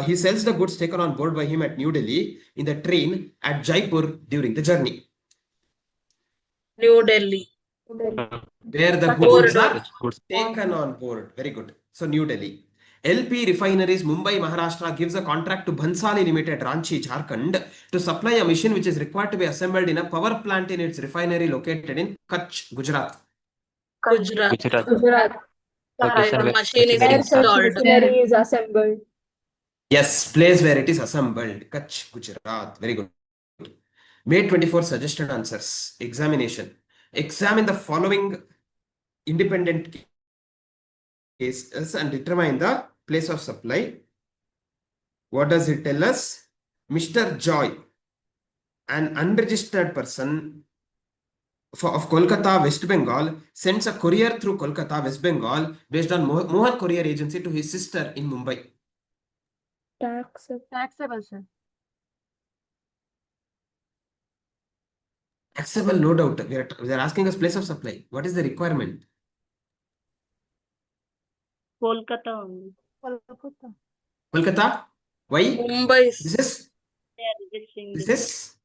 He sells the goods taken on board by him at New Delhi in the train at Jaipur during the journey. New Delhi. Where the Board. goods are Goods. taken on board. Very good. So New Delhi. LP Refineries Mumbai, Maharashtra gives a contract to Bhansali Limited, Ranchi, Jharkhand to supply a machine which is required to be assembled in a power plant in its refinery located in Kutch, Gujarat. Gujarat. Gujarat. Location The where machine is Where such installed. machinery is assembled. Yes, place where it is assembled. Kutch, Gujarat. Very good. May 24 suggested answers. Examination. Examine the following independent cases and determine the place of supply. What does it tell us? Mr. Joy, an unregistered person of Kolkata, West Bengal, sends a courier through Kolkata, West Bengal, based on Mohan Courier Agency to his sister in Mumbai. Taxable, sir. Taxable, no doubt. They are asking us place of supply. What is the requirement? Kolkata only. Kolkata? Why? Mumbai. This is They are registering this this. is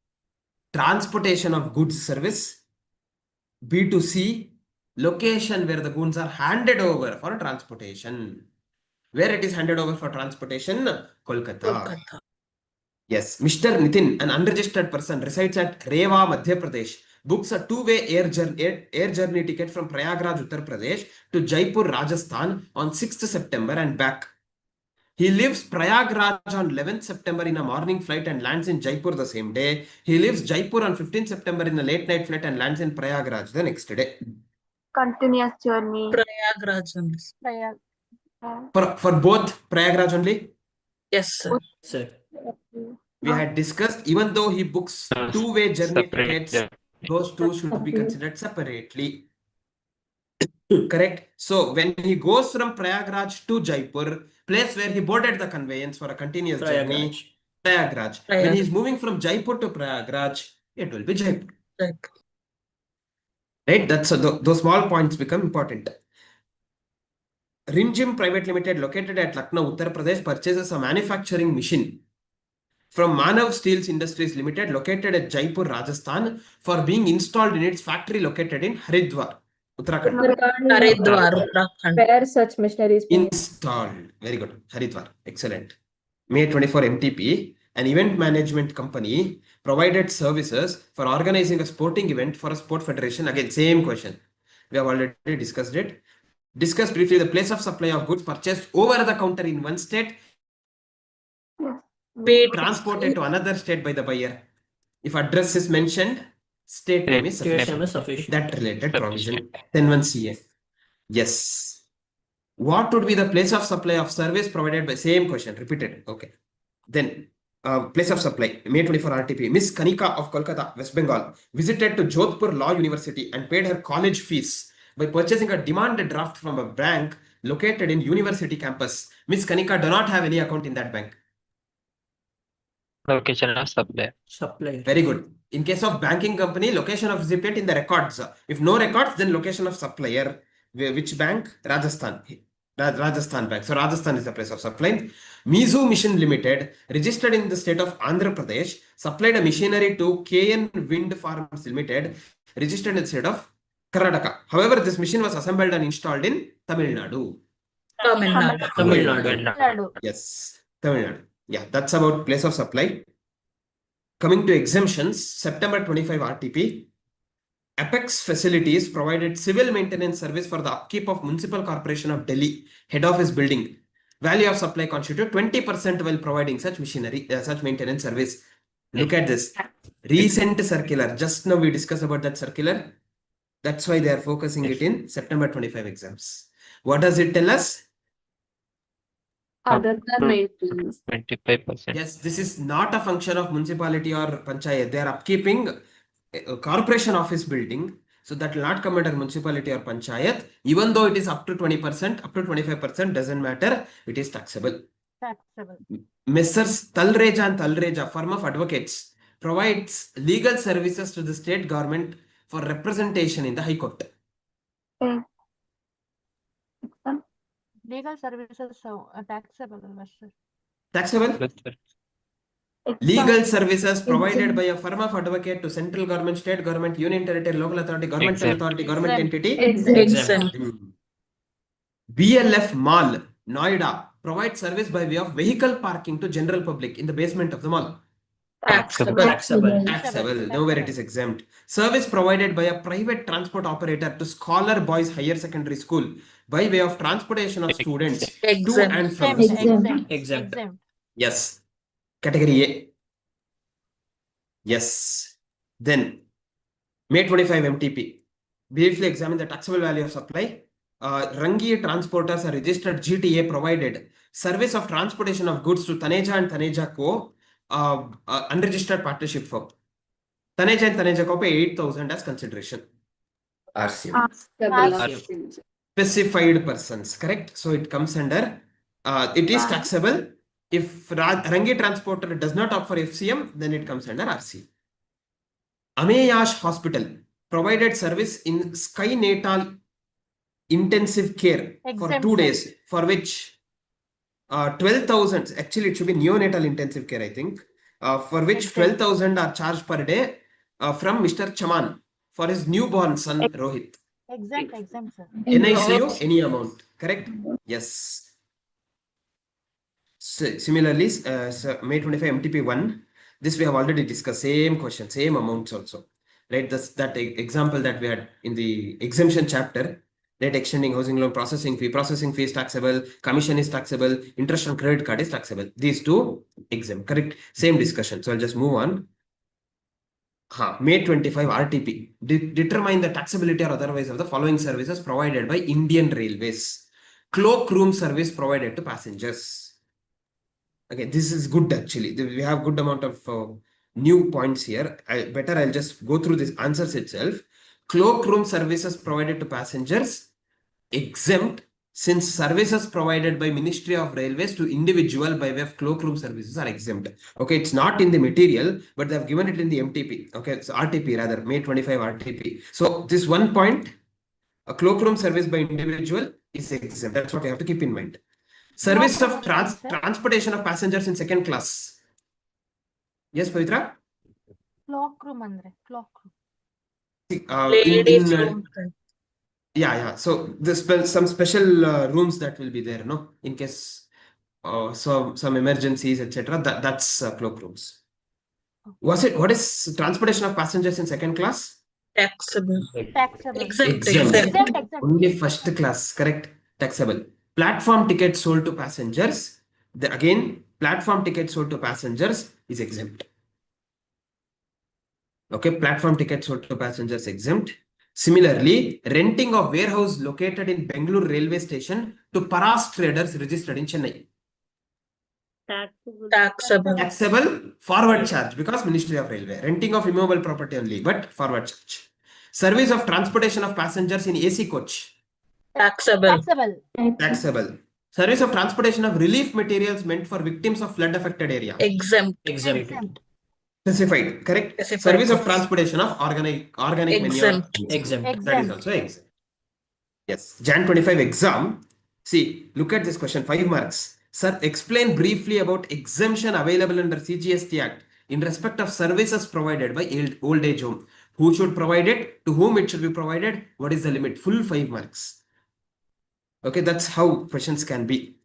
transportation of goods service, B2C, location where the goods are handed over for transportation. Where it is handed over for transportation? Kolkata. Kolkata. Yes, Mr. Nitin, an unregistered person, resides at Rewa, Madhya Pradesh, books a two-way air journey ticket from Prayagraj, Uttar Pradesh to Jaipur, Rajasthan on 6th September and back. He leaves Prayagraj on 11th September in a morning flight and lands in Jaipur the same day. He leaves Jaipur on 15th September in a late night flight and lands in Prayagraj the next day. Continuous journey. Prayagraj only. Prayag. For both Prayagraj only, Yes, sir. Sir. we had discussed, even though he books two-way journey Separate, tickets, yeah. those two should be considered separately. Correct. So when he goes from Prayagraj to Jaipur, place where he boarded the conveyance for a continuous journey, Prayagraj. When he is moving from Jaipur to Prayagraj, it will be Jaipur. Jaipur. Right? That's those small points become important. Rimjim Private Limited, located at Lucknow, Uttar Pradesh, purchases a manufacturing machine from Manav Steels Industries Limited, located at Jaipur, Rajasthan, for being installed in its factory located in Haridwar, Uttarakhand. Haridwar, Uttarakhand. Where such machinery is being Installed. Very good. Haridwar. Excellent. May 24 MTP, an event management company, provided services for organizing a sporting event for a sport federation. Again, same question. We have already discussed it. Discuss briefly the place of supply of goods purchased over the counter in one state, Be transported to another state by the buyer. If address is mentioned, state name is State name is sufficient. sufficient. That related provision. Then 1 CA. Yes. What would be the place of supply of service provided by, same question, repeated. Okay. Then place of supply, May 24 RTP. Miss Kanika of Kolkata, West Bengal, visited to Jodhpur Law University and paid her college fees by purchasing a demand draft from a bank located in university campus. Miss Kanika do not have any account in that bank. Location of supply. Supplier. Very good. In case of banking company, location of recipient in the records. If no records, then location of supplier. Which bank? Rajasthan. Rajasthan Bank. So Rajasthan is the place of supply. Mizu Mission Limited, registered in the state of Andhra Pradesh, supplied a machinery to KN Wind Farms Limited, registered in the state of Karnataka. However, this machine was assembled and installed in Tamil Nadu. Tamil Nadu. Tamil Nadu. Nadu. Yes, Tamil Nadu. Yeah, that's about place of supply. Coming to exemptions, September 25 RTP. Apex Facilities provided civil maintenance service for the upkeep of Municipal Corporation of Delhi head office building. Value of supply constitute 20% while providing such machinery, such maintenance service. Look at this. Recent circular. Just now we discussed about that circular. That's why they are focusing it in September 25 exams. What does it tell us? other than maintenance. 25%. Yes, this is not a function of municipality or panchayat. They are upkeeping a corporation office building. So that will not come under municipality or panchayat. Even though it is up to 20%, up to 25%, doesn't matter. It is taxable. Taxable. Messrs. Talreja and Talreja, firm of advocates, provides legal services to the state government for representation in the High Court. Legal services taxable. Sir. Taxable? Yes, sir. Legal services provided by a firm of advocate to central government, state government, union territory, local authority, governmental Exempt. authority, government entity. Exempt. BLF Mall, Noida, provides service by way of vehicle parking to general public in the basement of the mall. Taxable. Taxable. Taxable, nowhere it is exempt. Service provided by a private transport operator to Scholar Boys Higher Secondary School by way of transportation of students to Exempt. and from the school. Exempt. Yes. Category A. Yes. Then, May 25 MTP. Briefly examine the taxable value of supply. Rangi transporters are registered GTA provided service of transportation of goods to Taneja and Taneja Co. Unregistered partnership firm. Taneja and Taneja Co. pay 8,000 as consideration. RCM. Specified persons, correct? So it comes under, it is taxable. If Rangi transporter does not opt for FCM, then it comes under RC. Ameyash Hospital provided service in Skynatal intensive care for 2 days, for which 12,000, actually it should be neonatal intensive care, I think, for which 12,000 are charged per day. from Mr. Chaman for his newborn son Rohit. Exempt, sir. NICU, any amount, correct? Yes. Similarly, May 25 MTP1, this we have already discussed, same question, same amounts also. Right, that example that we had in the exemption chapter, debt extending housing loan processing fee is taxable, commission is taxable, interest on credit card is taxable. These two exempt, correct? Same discussion. So I'll just move on. May 25 RTP. Determine the taxability or otherwise of the following services provided by Indian Railways. Cloakroom service provided to passengers. Okay, this is good actually. We have good amount of new points here. I'll just go through these answers itself. Cloakroom services provided to passengers, exempt, since services provided by Ministry of Railways to individual by way of cloakroom services are exempt. Okay, it's not in the material, but they have given it in the MTP. Okay, it's RTP rather, May 25 RTP. So this one point, a cloakroom service by individual is exempt. That's what you have to keep in mind. Service of transportation of passengers in second class. Yes, Pavitra? Cloakroom andre. Cloakroom. Ladies room. Yeah. So there's some special rooms that will be there, no? In case some emergencies, etc. That's cloakrooms. What is transportation of passengers in second class? Taxable. Exempt. Exempt. Only first class, correct? Taxable. Platform tickets sold to passengers. Platform tickets sold to passengers is exempt. Okay, platform tickets sold to passengers exempt. Similarly, renting of warehouse located in Bangalore railway station to Paras traders registered in Chennai. Taxable. Taxable forward charge because Ministry of Railway. Renting of immovable property only, but forward charge. Service of transportation of passengers in AC coach. Taxable. Taxable. Service of transportation of relief materials meant for victims of flood affected area. Exempt. Specified, correct? Specified. Service of transportation of organic manure. Exempt. That is also exempt. Yes. Jan 25 exam. See, look at this question, 5 marks. Sir, explain briefly about exemption available under CGST Act in respect of services provided by old age home. Who should provide it? To whom it should be provided? What is the limit? Full 5 marks. Okay, that's how questions can be.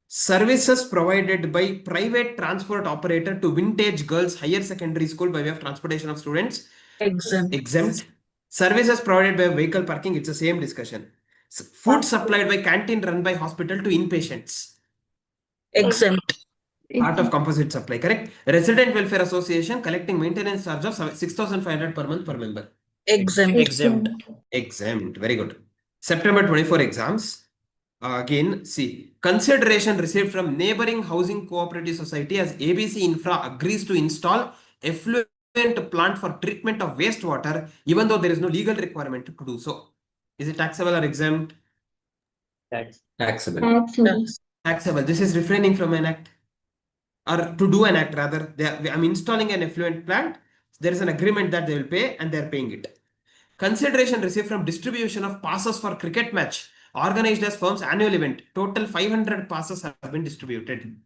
Services provided by private transport operator to Vintage Girls Higher Secondary School by way of transportation of students. Exempt. Services provided by vehicle parking, it's the same discussion. Food supplied by canteen run by hospital to inpatients. Exempt. Part of composite supply, correct? Resident Welfare Association collecting maintenance charge of 6,500 per month per member. Exempt. Very good. September 24 exams. Again, see, consideration received from neighboring housing cooperative society as ABC Infra agrees to install effluent plant for treatment of wastewater, even though there is no legal requirement to do so. Is it taxable or exempt? Taxable. Taxable. This is refraining from an act, or to do an act rather. I'm installing an effluent plant. There is an agreement that they will pay, and they are paying it. Consideration received from distribution of passes for cricket match organized as firm's annual event. Total 500 passes have been distributed.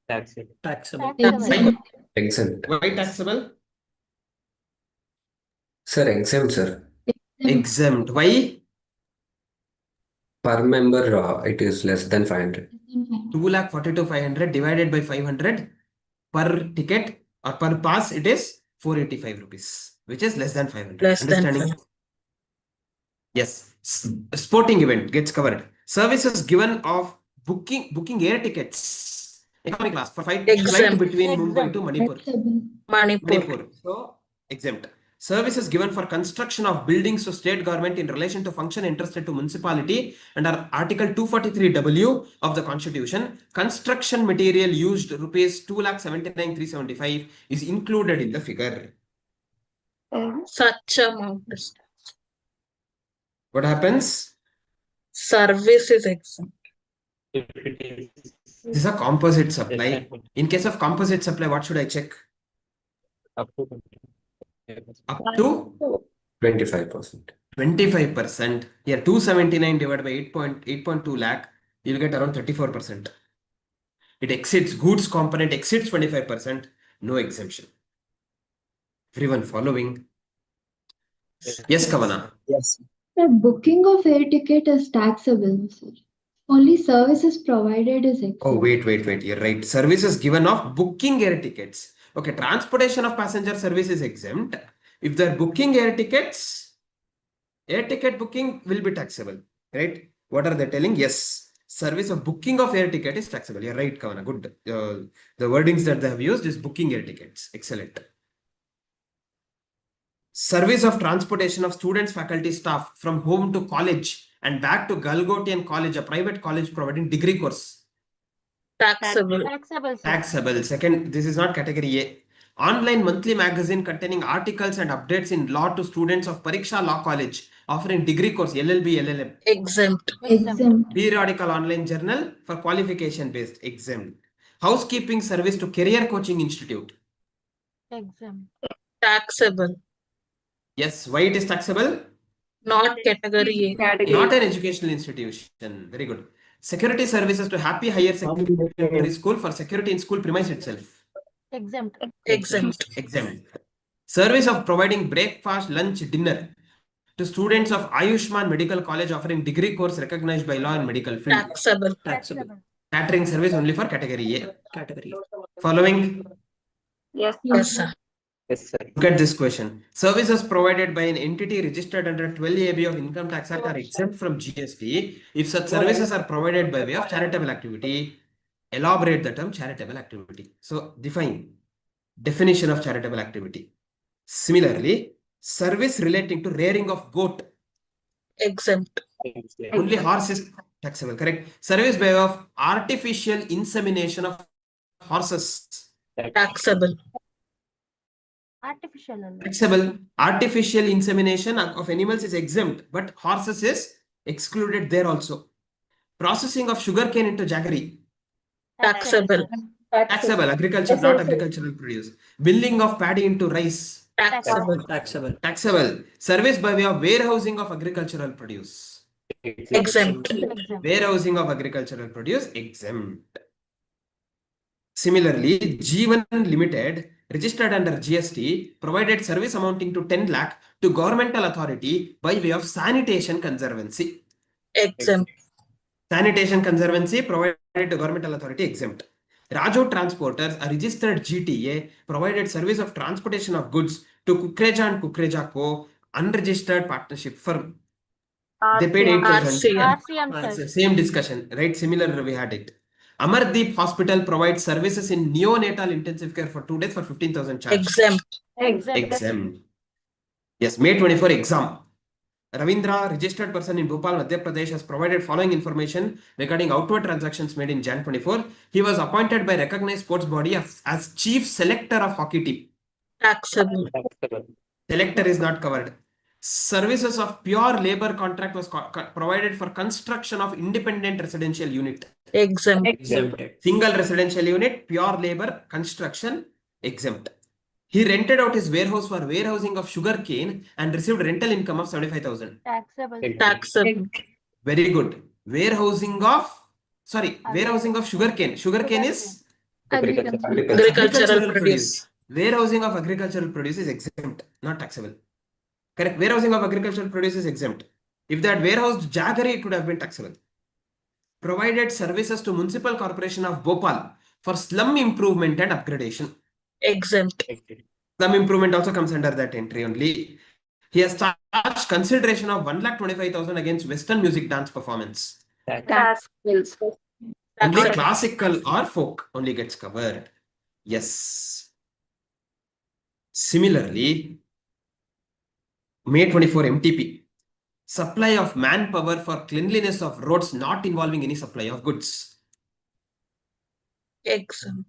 Taxable. Exempt. Why taxable? Sir, exempt, sir. Exempt. Why? Per member, it is less than 500. 2,42,500 divided by 500 per ticket or per pass, it is 485 rupees, which is less than 500. Understanding? Yes. Sporting event gets covered. Services given of booking air tickets. Economy class for flight between Mumbai to Manipur. So exempt. Services given for construction of buildings to state government in relation to function entrusted to municipality under Article 243W of the Constitution. Construction material used rupees 2,79,375 is included in the figure. Such amount is What happens? service is exempt. This is a composite supply. In case of composite supply, what should I check? Up to 25%. 25%. Here 279 divided by 8.2 lakh, you'll get around 34%. It exceeds goods component exceeds 25%, no exemption. Everyone following? Yes, Kavana. Yes. The booking of air ticket is taxable, sir. Only services provided is exempt. Oh, wait. You're right. Services given of booking air tickets. Okay, transportation of passenger service is exempt. If they're booking air tickets, air ticket booking will be taxable, right? What are they telling? Yes, service of booking of air ticket is taxable. You're right, Kavana. Good. The wordings that they have used is booking air tickets. Excellent. Service of transportation of students, faculty, staff from home to college and back to Galgotian College, a private college providing degree course. Taxable. Taxable, sir. Taxable. Second, this is not category A. Online monthly magazine containing articles and updates in law to students of Pariksha Law College offering degree course LLB, LLM. Exempt. Exempt. Periodical online journal for qualification based. Exempt. Housekeeping service to career coaching institute. Exempt. Taxable. Yes. Why it is taxable? Not category A. Not an educational institution. Very good. Security services to Happy Higher Secondary School for security in school premise itself. Exempt. Exempt. Exempt. Service of providing breakfast, lunch, dinner to students of Ayushman Medical College offering degree course recognized by law in medical field. Taxable. Taxable. Catering service only for category A. Category. Following. Yes. Yes, sir. Yes, sir. Look at this question. Services provided by an entity registered under 12AB of Income Tax Act are exempt from GST if such services are provided by way of charitable activity. Elaborate the term charitable activity. So define definition of charitable activity. Similarly, service relating to rearing of goat. Exempt. Only horse is taxable, correct? Service by way of artificial insemination of horses. Taxable. Artificial. Taxable. Artificial insemination of animals is exempt, but horses is excluded there also. Processing of sugarcane into jaggery. Taxable. Taxable. Agriculture, not agricultural produce. Billing of paddy into rice. Taxable. Taxable. Taxable. Service by way of warehousing of agricultural produce. Exempt. Exempt. Warehousing of agricultural produce, exempt. Similarly, G1 Limited, registered under GST, provided service amounting to 10 lakh to governmental authority by way of sanitation conservancy. Exempt. Sanitation conservancy provided to governmental authority, exempt. Raju Transporters, a registered GTA, provided service of transportation of goods to Kukreja and Kukreja Co., unregistered partnership firm. They paid 8,000. RCM. RCM, sir. Same discussion, right? Similar, we had it. Amardeep Hospital provides services in neonatal intensive care for 2 days for 15,000 charge. Exempt. Exempt. Yes, May 24 exam. Ravindra, registered person in Bhopal, Madhya Pradesh, has provided following information regarding outward transactions made in Jan 24. He was appointed by recognized sports body as chief selector of hockey team. Taxable. Selector is not covered. Services of pure labor contract was provided for construction of independent residential unit. Exempt. Exempted. Single residential unit, pure labor, construction, exempt. He rented out his warehouse for warehousing of sugar cane and received rental income of 75,000. Taxable. Taxable. Very good. Warehousing of sugar cane. Sugar cane is Agricultural produce. Warehousing of agricultural produce is exempt, not taxable. Correct. Warehousing of agricultural produce is exempt. If they had warehoused jaggery, it would have been taxable. Provided services to Municipal Corporation of Bhopal for slum improvement and upgradation. Exempt. Slum improvement also comes under that entry only. He has charged consideration of 1,25,000 against Western music dance performance. Only classical or folk only gets covered. Yes. Similarly, May 24 MTP. Supply of manpower for cleanliness of roads not involving any supply of goods. Exempt.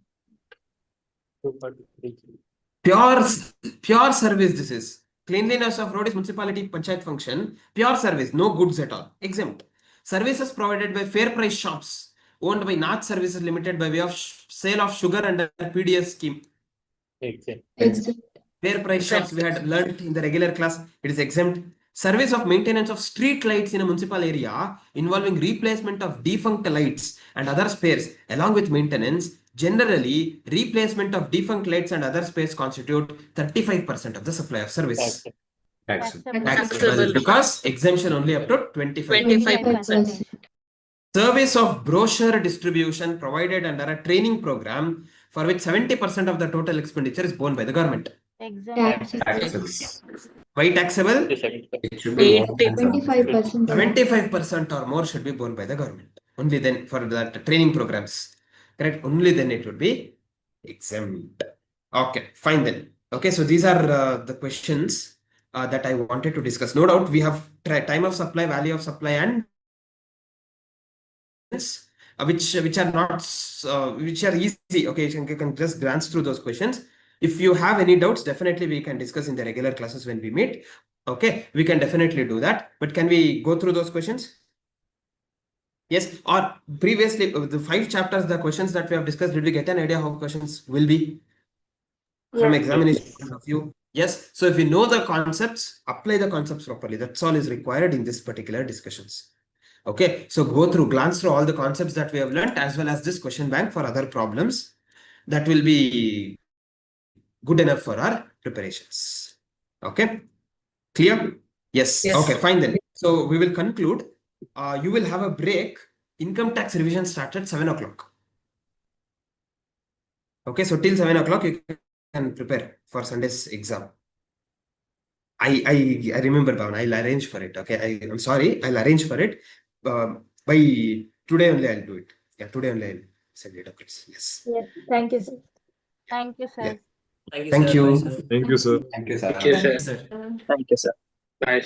Pure service this is. Cleanliness of road is municipality panchayat function. Pure service, no goods at all. Exempt. Services provided by fair price shops owned by Nath Services Limited by way of sale of sugar under PDS scheme. Exempt. Fair price shops we had learnt in the regular class. It is exempt. Service of maintenance of street lights in a municipal area involving replacement of defunct lights and other spares along with maintenance Generally, replacement of defunct lights and other space constitute 35% of the supply of service. Taxable. Taxable because exemption only up to 25%. 25%. Service of brochure distribution provided under a training program for which 70% of the total expenditure is borne by the government. Taxable. Why taxable? It should be more than 25%. 25% or more should be borne by the government. Only then for the training programs. Correct? Only then it would be exempt. Okay, fine then. Okay, so these are the questions that I wanted to discuss. No doubt we have time of supply, value of supply, and which are not which are easy. Okay, you can just glance through those questions. If you have any doubts, definitely we can discuss in the regular classes when we meet. Okay, we can definitely do that. But can we go through those questions? Yes, or previously the 5 chapters, the questions that we have discussed, did we get an idea how questions will be from examination point of view? Yes. So if you know the concepts, apply the concepts properly. That's all is required in this particular discussions. Okay, so glance through all the concepts that we have learned as well as this question bank for other problems. That will be good enough for our preparations. Okay, clear? Yes. Yes. Okay, fine then. So we will conclude. You will have a break. Income tax revision starts at 7 o'clock. Okay, so till 7 o'clock you can prepare for Sunday's exam. I remember, Bhavan, I'll arrange for it. Okay, I'm sorry, I'll arrange for it. By today only I'll do it. Yeah, today only I'll send it across. Yes. Yes, thank you, sir. Thank you, sir. Yeah. Thank you. Bye, sir. Thank you, sir. Thank you, sir. Sir. Thank you, sir. Bye.